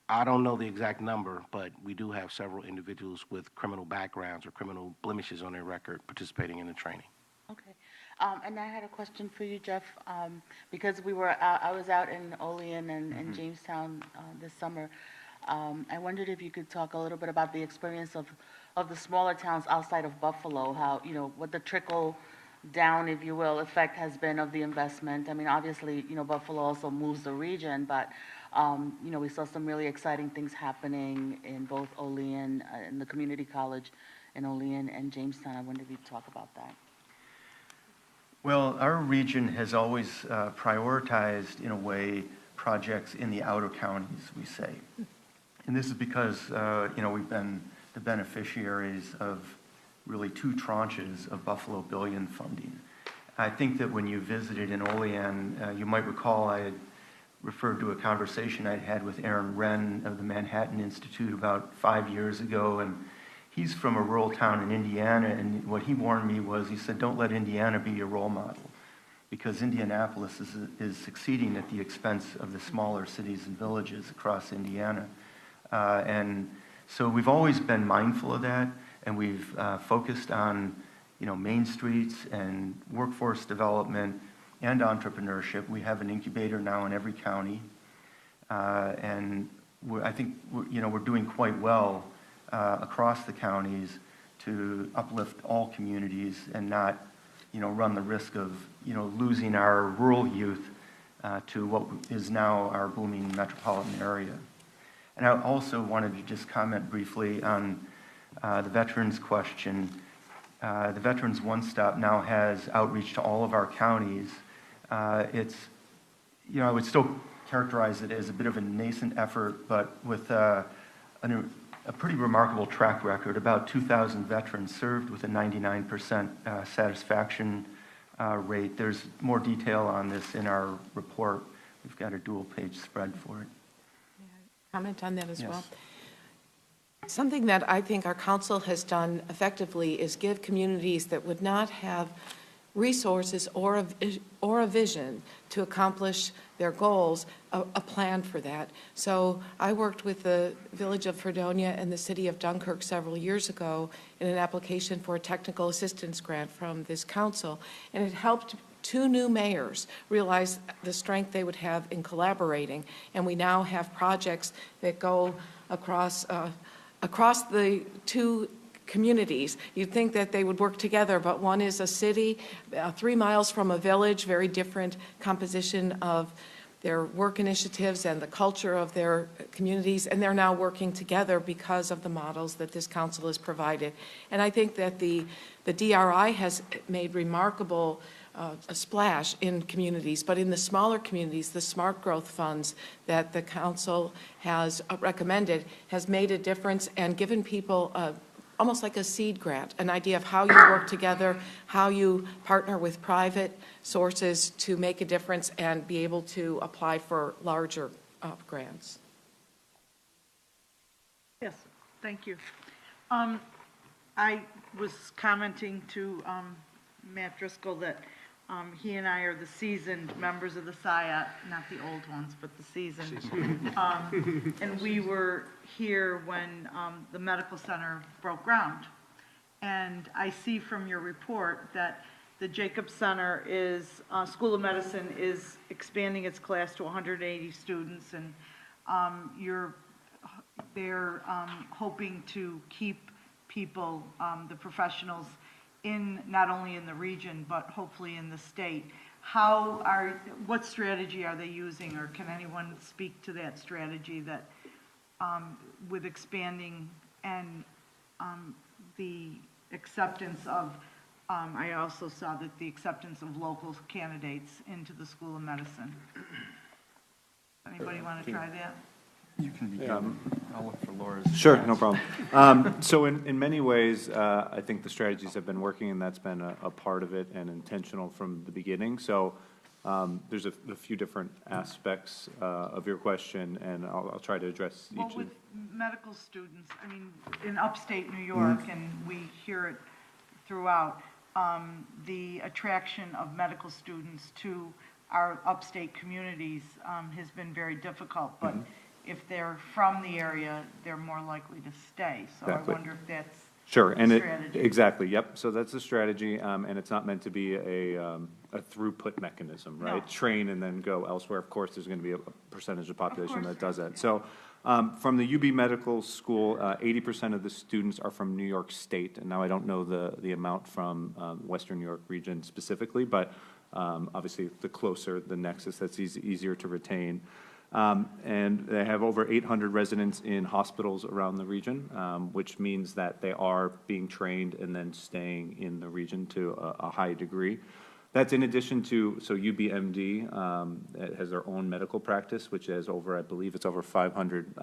I don't know the exact number, but we do have several individuals with criminal backgrounds or criminal blemishes on their record participating in the training. Okay. And I had a question for you, Jeff, because I was out in Olean and Jamestown this summer. I wondered if you could talk a little bit about the experience of the smaller towns outside of Buffalo, how, what the trickle down, if you will, effect has been of the investment. I mean, obviously, Buffalo also moves the region, but, we saw some really exciting things happening in both Olean, in the community college in Olean and Jamestown. I wondered if you'd talk about that. Well, our region has always prioritized, in a way, projects in the outer counties, we say. And this is because, we've been the beneficiaries of really 2 tranches of Buffalo Billion funding. I think that when you visited in Olean, you might recall I had referred to a conversation I'd had with Aaron Wren of the Manhattan Institute about 5 years ago, and he's from a rural town in Indiana, and what he warned me was, he said, don't let Indiana be your role model, because Indianapolis is succeeding at the expense of the smaller cities and villages across Indiana. And so we've always been mindful of that, and we've focused on, main streets and workforce development and entrepreneurship. We have an incubator now in every county, and I think we're doing quite well across the counties to uplift all communities and not, run the risk of, losing our rural youth to what is now our booming metropolitan area. And I also wanted to just comment briefly on the veterans question. The Veterans One Stop now has outreach to all of our counties. It's, I would still characterize it as a bit of a nascent effort, but with a pretty remarkable track record. About 2,000 veterans served with a 99% satisfaction rate. There's more detail on this in our report. We've got a dual-page spread for it. Comment on that as Yes. well? Something that I think our council has done effectively is give communities that would not have resources or a vision to accomplish their goals, a plan for that. So I worked with the Village of Fredonia and the City of Dunkirk several years ago in an application for a technical assistance grant from this council, and it helped 2 new mayors realize the strength they would have in collaborating, and we now have projects that go across the 2 communities. You'd think that they would work together, but one is a city 3 miles from a village, very different composition of their work initiatives and the culture of their communities, and they're now working together because of the models that this council has provided. And I think that the DRI has made remarkable a splash in communities, but in the smaller communities, the smart growth funds that the council has recommended has made a difference and given people almost like a seed grant, an idea of how you work together, how you partner with private sources to make a difference and be able to apply for larger grants. Yes, thank you. I was commenting to Matt Driscoll that he and I are the seasoned members of the SIAT, not the old ones, but the seasoned. And we were here when the medical center broke ground. And I see from your report that the Jacobs Center School of Medicine is expanding its class to 180 students, and they're hoping to keep people, the professionals, not only in the region, but hopefully in the state. What strategy are they using, or can anyone speak to that strategy that with expanding and the acceptance of, I also saw that the acceptance of local candidates into the School of Medicine. Anybody want to try that? You can begin. I'll look for Laura's. Sure, no problem. So in many ways, I think the strategies have been working, and that's been a part of it and intentional from the beginning. So there's a few different aspects of your question, and I'll try to address each. Well, with medical students, I mean, in upstate New York, and we hear it throughout, the attraction of medical students to our upstate communities has been very difficult. But if they're from the area, they're more likely to stay. So I Exactly. wonder if that's Sure, and the it, strategy. exactly, yep, so that's the strategy, and it's not meant to be a throughput mechanism, right? No. Train and then go elsewhere, of course, there's gonna be a percentage of population course that does there that. So, from the UB Medical School, 80% of the students are from New York State, and now I don't know the amount from, Western New York region specifically, but, obviously, the closer the nexus, that's easier to retain. And they have over 800 residents in hospitals around the region, which means that they are being trained and then staying in the region to a high degree. That's in addition to, so UBMD has their own medical practice, which is over, I believe it's over 500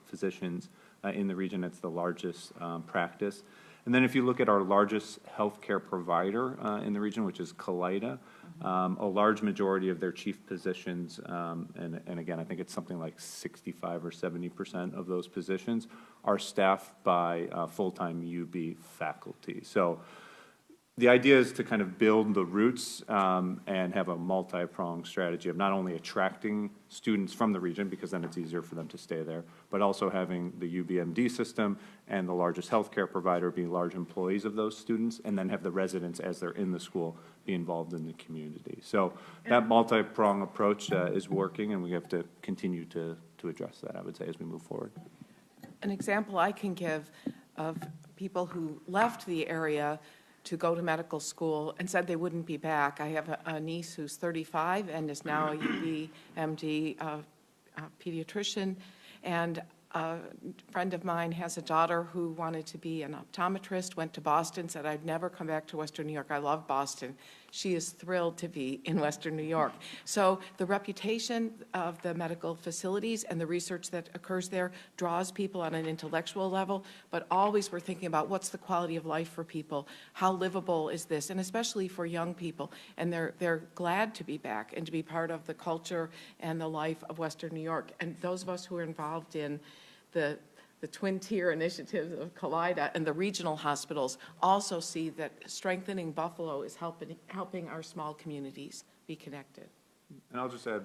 physicians in the region. It's the largest practice. And then if you look at our largest healthcare provider in the region, which is Kaleida, a large majority of their chief positions, and again, I think it's something like 65 or 70% of those positions are staffed by full-time UB faculty. So the idea is to kind of build the roots and have a multi-pronged strategy of not only attracting students from the region, because then it's easier for them to stay there, but also having the UBMD system and the largest healthcare provider be large employees of those students, and then have the residents, as they're in the school, be involved in the community. So that multi-pronged approach is working, and we have to continue to address that, I would say, as we move forward. An example I can give of people who left the area to go to medical school and said they wouldn't be back. I have a niece who's 35 and is now a UBMD pediatrician, and a friend of mine has a daughter who wanted to be an optometrist, went to Boston, said, I'd never come back to Western New York. I love Boston. She is thrilled to be in Western New York. So the reputation of the medical facilities and the research that occurs there draws people on an intellectual level, but always we're thinking about what's the quality of life for people, how livable is this, and especially for young people. And they're glad to be back and to be part of the culture and the life of Western New York. And those of us who are involved in the twin tier initiatives of Kaleida and the regional hospitals also see that strengthening Buffalo is helping our small communities be connected. And I'll just add,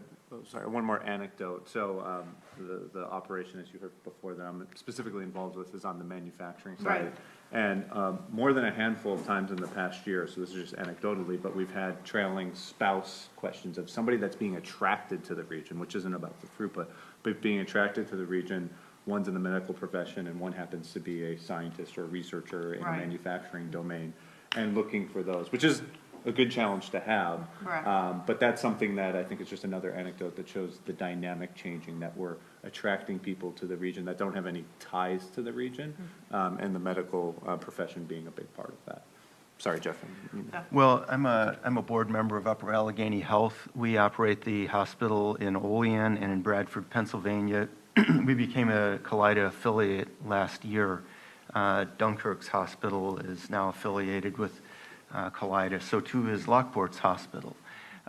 one more anecdote. So the operation, as you heard before, that I'm specifically involved with is on the manufacturing side. Right. And more than a handful of times in the past year, so this is just anecdotally, but we've had trailing spouse questions of somebody that's being attracted to the region, which isn't about the throughput, but being attracted to the region. One's in the medical profession, and one happens to be a scientist or a researcher in Right. a manufacturing domain, and looking for those, which is a good challenge to have. Correct. But that's something that I think is just another anecdote that shows the dynamic changing, that we're attracting people to the region that don't have any ties to the region, and the medical profession being a big part of that. Sorry, Jeff. Well, I'm a board member of Upper Allegheny Health. We operate the hospital in Olean and in Bradford, Pennsylvania. We became a Kaleida affiliate last year. Dunkirk's hospital is now affiliated with Kaleida, so too is Lockport's hospital.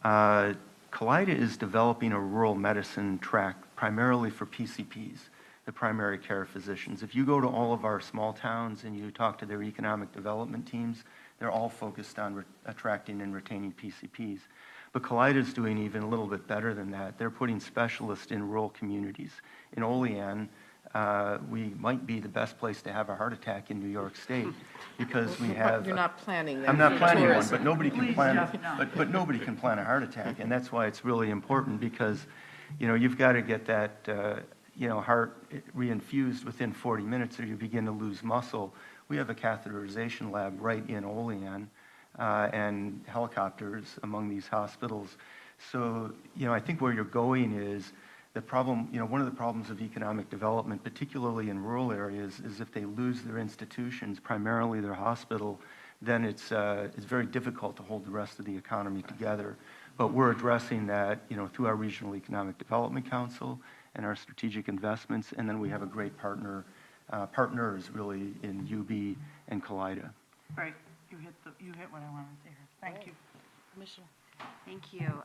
Kaleida is developing a rural medicine track primarily for PCPs, the primary care physicians. If you go to all of our small towns and you talk to their economic development teams, they're all focused on attracting and retaining PCPs. But Kaleida is doing even a little bit better than that. They're putting specialists in rural communities. In Olean, we might be the best place to have a heart attack in New York State because we have. You're not planning that. I'm not for planning one, tourism. but nobody can Please, plan. Jeff, no. But nobody can plan a heart attack, and that's why it's really important because, you've got to get that heart reinfused within 40 minutes, or you begin to lose muscle. We have a catheterization lab right in Olean, and helicopters among these hospitals. So, I think where you're going is the problem, one of the problems of economic development, particularly in rural areas, is if they lose their institutions, primarily their hospital, then it's very difficult to hold the rest of the economy together. But we're addressing that, through our Regional Economic Development Council and our strategic investments, and then we have a great partners really in UB and Kaleida. Right, you hit what I wanted to hear. Thank you. Commissioner. Thank you.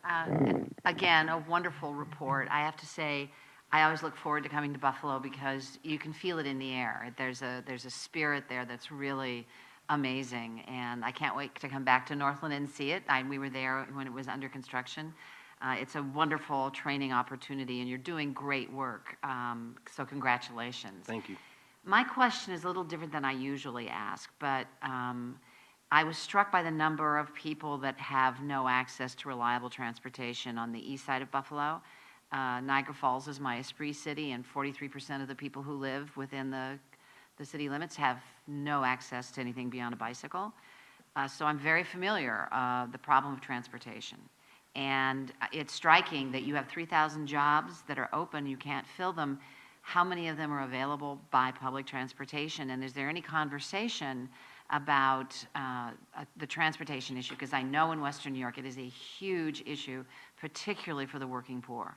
Again, a wonderful report. I have to say, I always look forward to coming to Buffalo because you can feel it in the air. There's a spirit there that's really amazing, and I can't wait to come back to Northland and see it. We were there when it was under construction. It's a wonderful training opportunity, and you're doing great work. So congratulations. Thank you. My question is a little different than I usually ask, but I was struck by the number of people that have no access to reliable transportation on the east side of Buffalo. Niagara Falls is my Esprit city, and 43% of the people who live within the city limits have no access to anything beyond a bicycle. So I'm very familiar the problem of transportation. And it's striking that you have 3,000 jobs that are open, you can't fill them. How many of them are available by public transportation? And is there any conversation about the transportation issue? Because I know in Western New York it is a huge issue, particularly for the working poor.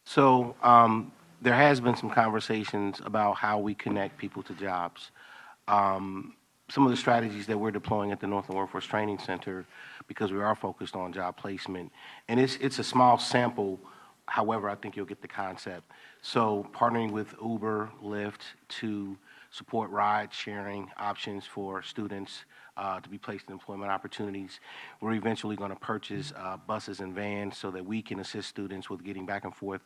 So there has been some conversations about how we connect people to jobs. Some of the strategies that we're deploying at the Northland Workforce Training Center, because we are focused on job placement, and it's a small sample. However, I think you'll get the concept. So partnering with Uber, Lyft to support ride-sharing options for students to be placed in employment opportunities. We're eventually going to purchase buses and vans so that we can assist students with getting back and forth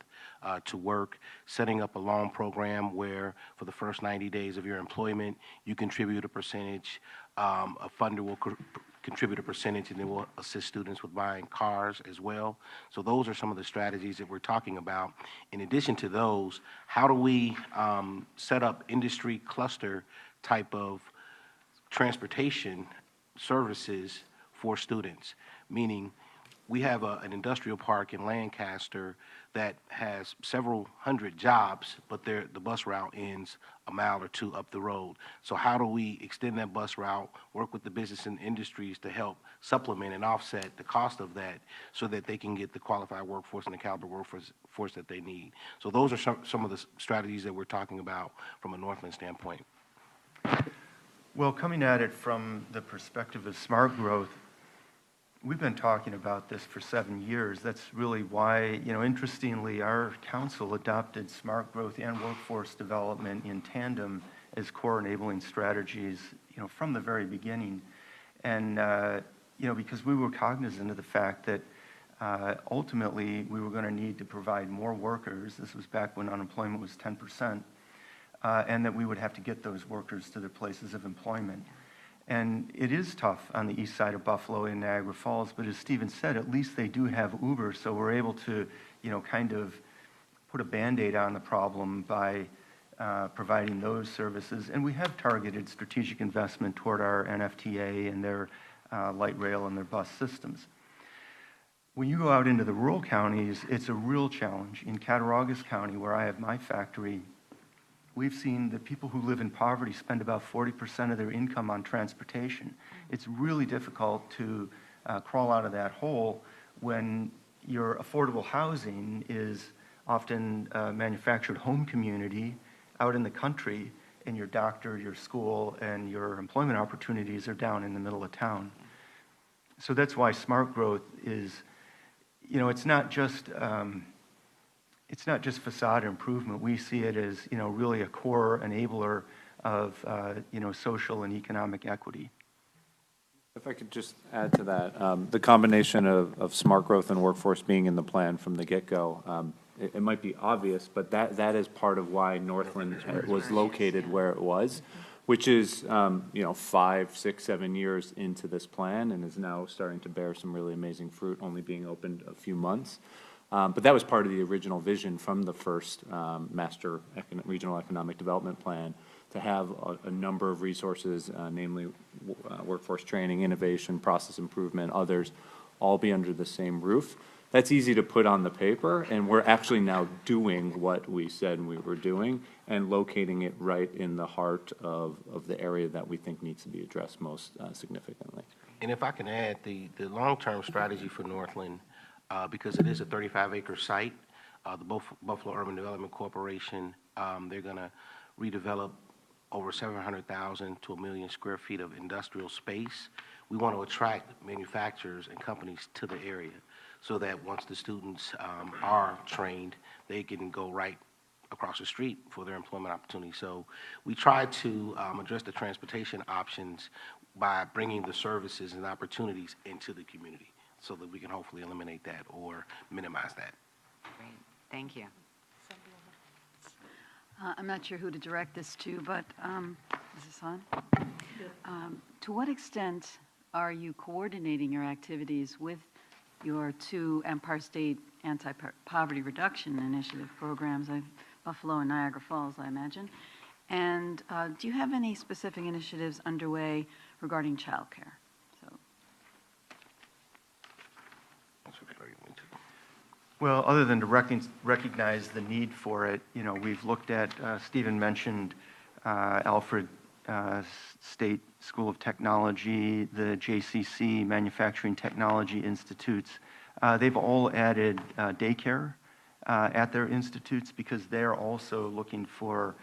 to work, setting up a loan program where for the first 90 days of your employment, you contribute a percentage, a funder will contribute a percentage, and then we'll assist students with buying cars as well. So those are some of the strategies that we're talking about. In addition to those, how do we set up industry cluster type of transportation services for students? Meaning, we have an industrial park in Lancaster that has several hundred jobs, but the bus route ends a mile or two up the road. So how do we extend that bus route, work with the business and industries to help supplement and offset the cost of that so that they can get the qualified workforce and the caliber workforce that they need? So those are some of the strategies that we're talking about from a Northland standpoint. Well, coming at it from the perspective of smart growth, we've been talking about this for 7 years. That's really why, interestingly, our council adopted smart growth and workforce development in tandem as core enabling strategies, from the very beginning. And, because we were cognizant of the fact that ultimately we were going to need to provide more workers. This was back when unemployment was 10%, and that we would have to get those workers to their places of employment. And it is tough on the east side of Buffalo and Niagara Falls, but as Stephen said, at least they do have Uber, so we're able to, kind of put a Band-Aid on the problem by providing those services. And we have targeted strategic investment toward our NFTA and their light rail and their bus systems. When you go out into the rural counties, it's a real challenge. In Cattaraugus County, where I have my factory, we've seen that people who live in poverty spend about 40% of their income on transportation. It's really difficult to crawl out of that hole when your affordable housing is often a manufactured home community out in the country, and your doctor, your school, and your employment opportunities are down in the middle of town. So that's why smart growth is, it's not just facade improvement. We see it as, really a core enabler of, social and economic equity. If I could just add to that, the combination of smart growth and workforce being in the plan from the get-go, it might be obvious, but that is part of why Northland was located where it was, which is, 5, 6, 7 years into this plan and is now starting to bear some really amazing fruit, only being opened a few months. But that was part of the original vision from the first master regional economic development plan, to have a number of resources, namely workforce training, innovation, process improvement, others, all be under the same roof. That's easy to put on the paper, and we're actually now doing what we said we were doing and locating it right in the heart of the area that we think needs to be addressed most significantly. And if I can add, the long-term strategy for Northland, because it is a 35-acre site, the Buffalo Urban Development Corporation, they're going to redevelop over 700,000 to 1 million square feet of industrial space. We want to attract manufacturers and companies to the area so that once the students are trained, they can go right across the street for their employment opportunity. So we try to address the transportation options by bringing the services and opportunities into the community. so that we can hopefully eliminate that or minimize that. Great, thank you. I'm not sure who to direct this to, but is this on? To what extent are you coordinating your activities with your two Empire State Anti-Poverty Reduction Initiative programs, Buffalo and Niagara Falls, I imagine? And do you have any specific initiatives underway regarding childcare? Well, other than to recognize the need for it, you know, we've looked at, Stephen mentioned Alfred State School of Technology, the JCC Manufacturing Technology Institutes. They've all added daycare at their institutes because they're also looking for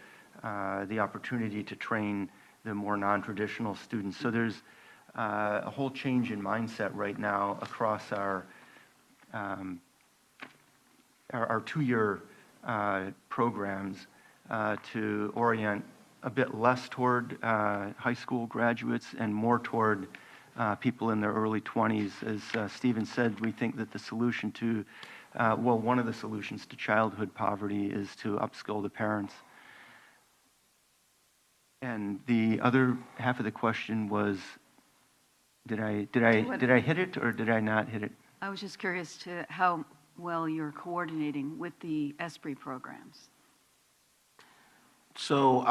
the opportunity to train the more non-traditional students. So there's a whole change in mindset right now across our two-year programs to orient a bit less toward high school graduates and more toward people in their early 20s. As Stephen said, we think that the solution to, well, one of the solutions to childhood poverty is to upskill the parents. And the other half of the question was, did I hit it or did I not hit it? I was just curious to how well you're coordinating with the Esprit programs. So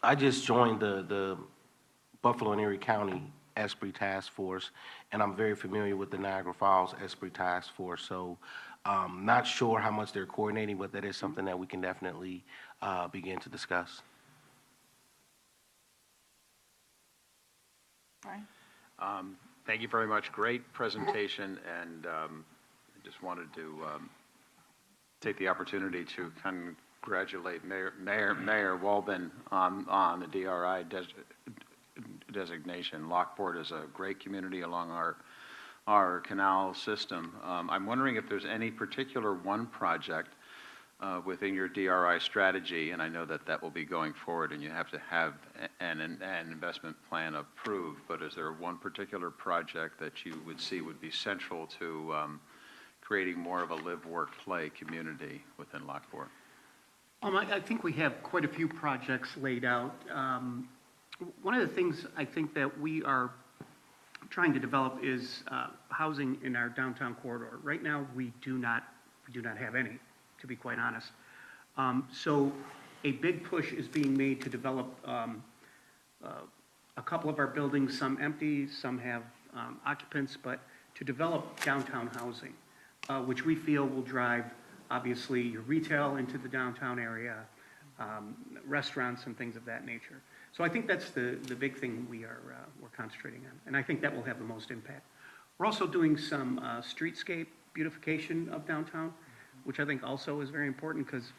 I just joined the Buffalo and Erie County Esprit Task Force, and I'm very familiar with the Niagara Falls Esprit Task Force. So not sure how much they're coordinating, but that is something that we can definitely begin to discuss. Brian? Thank you very much. Great presentation, and I just wanted to take the opportunity to congratulate Mayor Walben on the DRI designation. Lockport is a great community along our canal system. I'm wondering if there's any particular one project within your DRI strategy, and I know that that will be going forward and you have to have an investment plan approved, but is there one particular project that you would see would be central to creating more of a live, work, play community within Lockport? I think we have quite a few projects laid out. One of the things I think that we are trying to develop is housing in our downtown corridor. Right now, we do not have any, to be quite honest. So a big push is being made to develop a couple of our buildings, some empty, some have occupants, but to develop downtown housing, which we feel will drive, obviously, your retail into the downtown area, restaurants and things of that nature. So I think that's the big thing we're concentrating on, and I think that will have the most impact. We're also doing some streetscape beautification of downtown, which I think also is very important because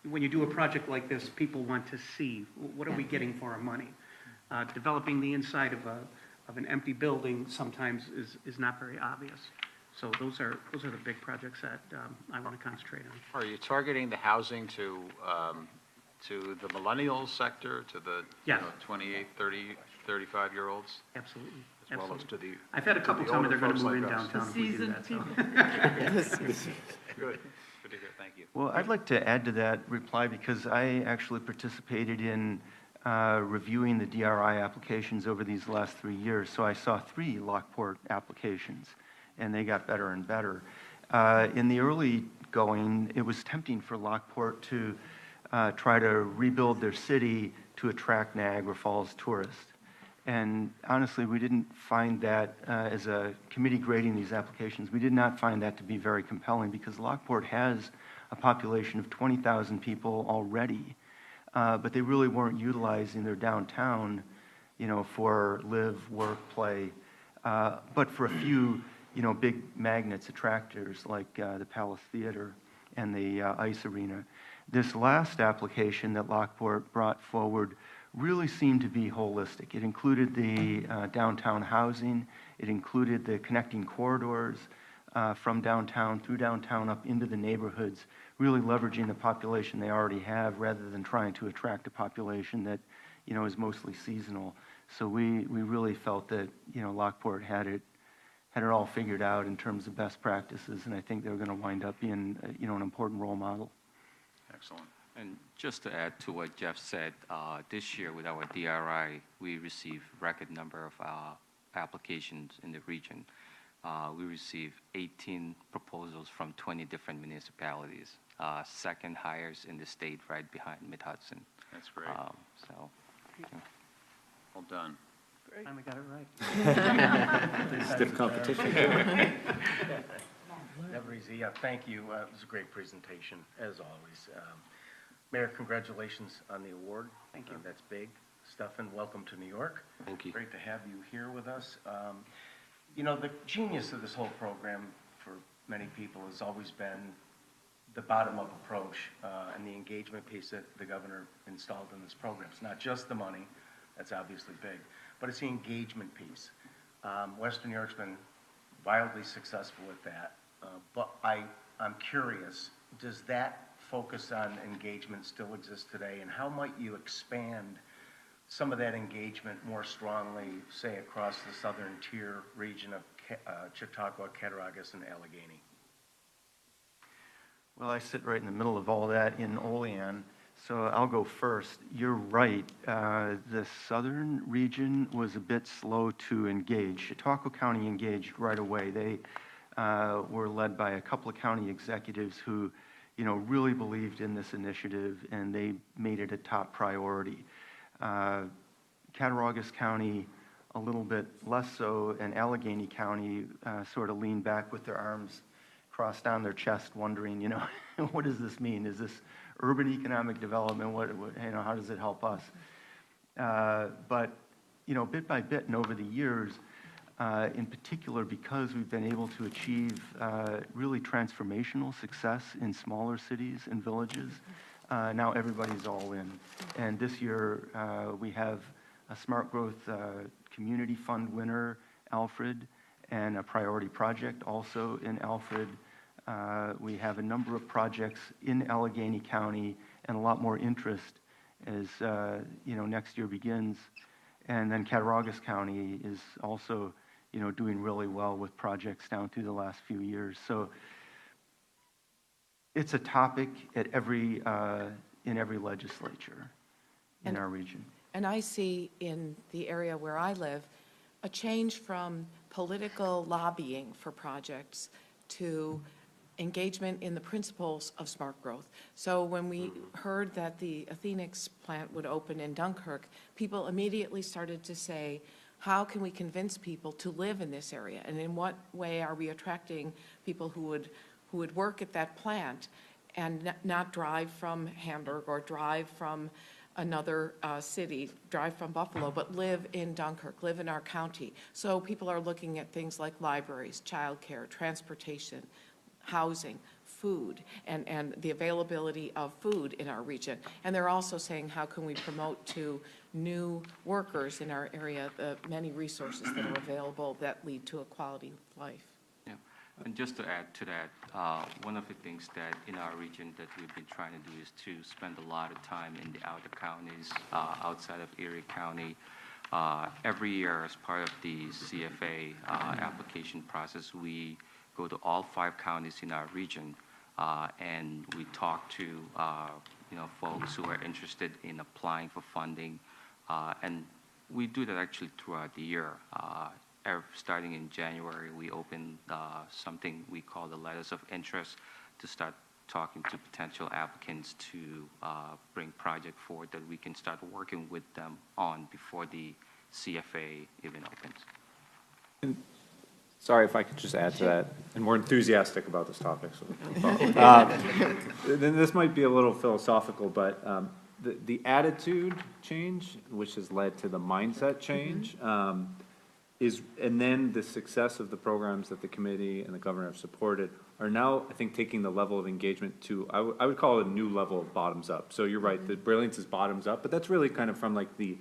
when you do a project like this, people want to see what are we getting for our money. Developing the inside of an empty building sometimes is not very obvious. So those are the big projects that I want to concentrate on. Are you targeting the housing to the millennial sector, to the 28, 30, 35-year-olds? Absolutely. As well as to the I've had a couple tell me they're going to move in downtown if we do that. Good. Good to hear. Thank you. Well, I'd like to add to that reply because I actually participated in reviewing the DRI applications over these last 3 years. So I saw 3 Lockport applications, and they got better and better. In the early going, it was tempting for Lockport to try to rebuild their city to attract Niagara Falls tourists. And honestly, we didn't find that, as a committee grading these applications, we did not find that to be very compelling because Lockport has a population of 20,000 people already, but they really weren't utilizing their downtown, you know, for live, work, play, but for a few, you know, big magnets, attractors like the Palace Theater and the Ice Arena. This last application that Lockport brought forward really seemed to be holistic. It included the downtown housing, it included the connecting corridors from downtown through downtown up into the neighborhoods, really leveraging the population they already have rather than trying to attract a population that, you know, is mostly seasonal. So we really felt that, you know, Lockport had had it all figured out in terms of best practices, and I think they're going to wind up being, an important role model. Excellent. And just to add to what Jeff said, this year with our DRI, we received record number of applications in the region. We received 18 proposals from 20 different municipalities, second highest in the state, right behind Mid-Hudson. That's great. So, Well done. Finally got it right. Stiff competition. Never easy. Yeah, thank you. It was a great presentation, as always. Mayor, congratulations on the award. Thank you. That's big. Stefan, welcome to New York. Thank you. Great to have you here with us. The genius of this whole program for many people has always been the bottom-up approach and the engagement piece that the governor installed in this program. It's not just the money, that's obviously big, but it's the engagement piece. Western New York's been wildly successful with that, but I'm curious, does that focus on engagement still exist today, and how might you expand some of that engagement more strongly, say, across the southern tier region of Chautauqua, Cattaraugus, and Allegheny? Well, I sit right in the middle of all that in Olean, so I'll go first. You're right. The southern region was a bit slow to engage. Chautauqua County engaged right away. They were led by a couple of county executives who, really believed in this initiative, and they made it a top priority. Cattaraugus County, a little bit less so, and Allegheny County sort of leaned back with their arms crossed on their chest, wondering, what does this mean? Is this urban economic development? How does it help us? But bit by bit and over the years, in particular because we've been able to achieve really transformational success in smaller cities and villages, now everybody's all in. And this year we have a Smart Growth Community Fund winner, Alfred, and a priority project also in Alfred. We have a number of projects in Allegheny County and a lot more interest as next year begins. And then Cattaraugus County is also doing really well with projects down through the last few years. So it's a topic at in every legislature in our region. And I see in the area where I live a change from political lobbying for projects to engagement in the principles of smart growth. So when we heard that the Athenix plant would open in Dunkirk, people immediately started to say, how can we convince people to live in this area? And in what way are we attracting people who would work at that plant and not drive from Hamburg or drive from another city, drive from Buffalo, but live in Dunkirk, live in our county. So people are looking at things like libraries, childcare, transportation, housing, food, and the availability of food in our region. And they're also saying, how can we promote to new workers in our area the many resources that are available that lead to a quality of life? yeah. And just to add to that, one of the things that in our region that we've been trying to do is to spend a lot of time in the outer counties, outside of Erie County. Every year, as part of the CFA application process, we go to all 5 counties in our region, and we talk to folks who are interested in applying for funding, and we do that actually throughout the year. Starting in January, we open something we call the letters of interest to start talking to potential applicants to bring project forward that we can start working with them on before the CFA even opens. Sorry if I could just add to that, and we're enthusiastic about this topic. So then this might be a little philosophical, but the attitude change, which has led to the mindset change, and then the success of the programs that the committee and the governor have supported are now, I think, taking the level of engagement to, I would call it a new level of bottoms up. So you're right, the brilliance is bottoms up, but that's really kind of from like the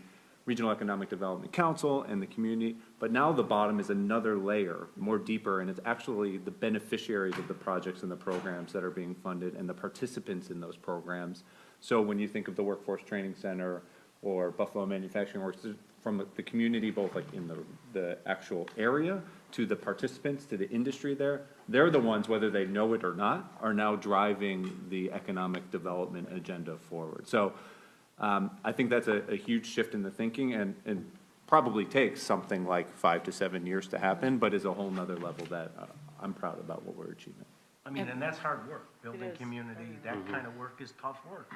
Regional Economic Development Council and the community, but now the bottom is another layer, more deeper, and it's actually the beneficiaries of the projects and the programs that are being funded and the participants in those programs. So when you think of the Workforce Training Center or Buffalo Manufacturing Works, from the community, both like in the actual area, to the participants, to the industry there. They're the ones, whether they know it or not, are now driving the economic development agenda forward. So I think that's a huge shift in the thinking, and probably takes something like 5 to 7 years to happen, but is a whole nother level that I'm proud about what we're achieving. I mean, and that's hard work. Building is. community, that kind of work is tough work.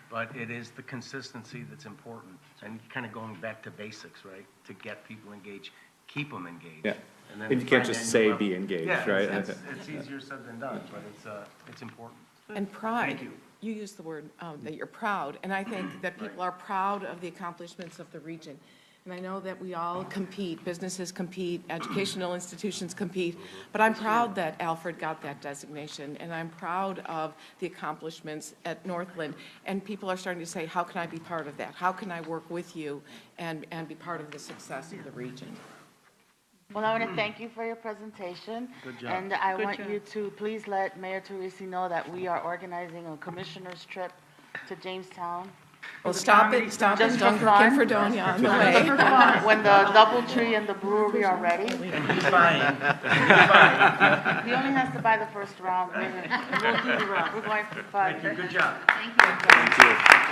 But it is the consistency that's important, and kind of going back to basics, right? To get people engaged, keep them engaged. Yeah. then And you can't find just that new say level. be engaged, Yeah, right? it's easier said than done, but it's important. And pride. Thank you. You used the word that you're proud, and I think that people are proud of the accomplishments of the region. And I know that we all compete, businesses compete, educational institutions compete, but I'm proud that Alfred got that designation, and I'm proud of the accomplishments at Northland. And people are starting to say, how can I be part of that? How can I work with you and be part of the success of the region? Well, I want to thank you for your presentation. Good job. And I want you to please let Mayor Teresi know that we are organizing a commissioner's trip to Jamestown. Well, stop it, Just for Dunkin' fun. Fredonia on the way. When the DoubleTree and the brewery are ready. He only has to buy the first round. We'll do the round. We're going for fun. Good job. Thank you. Thank you.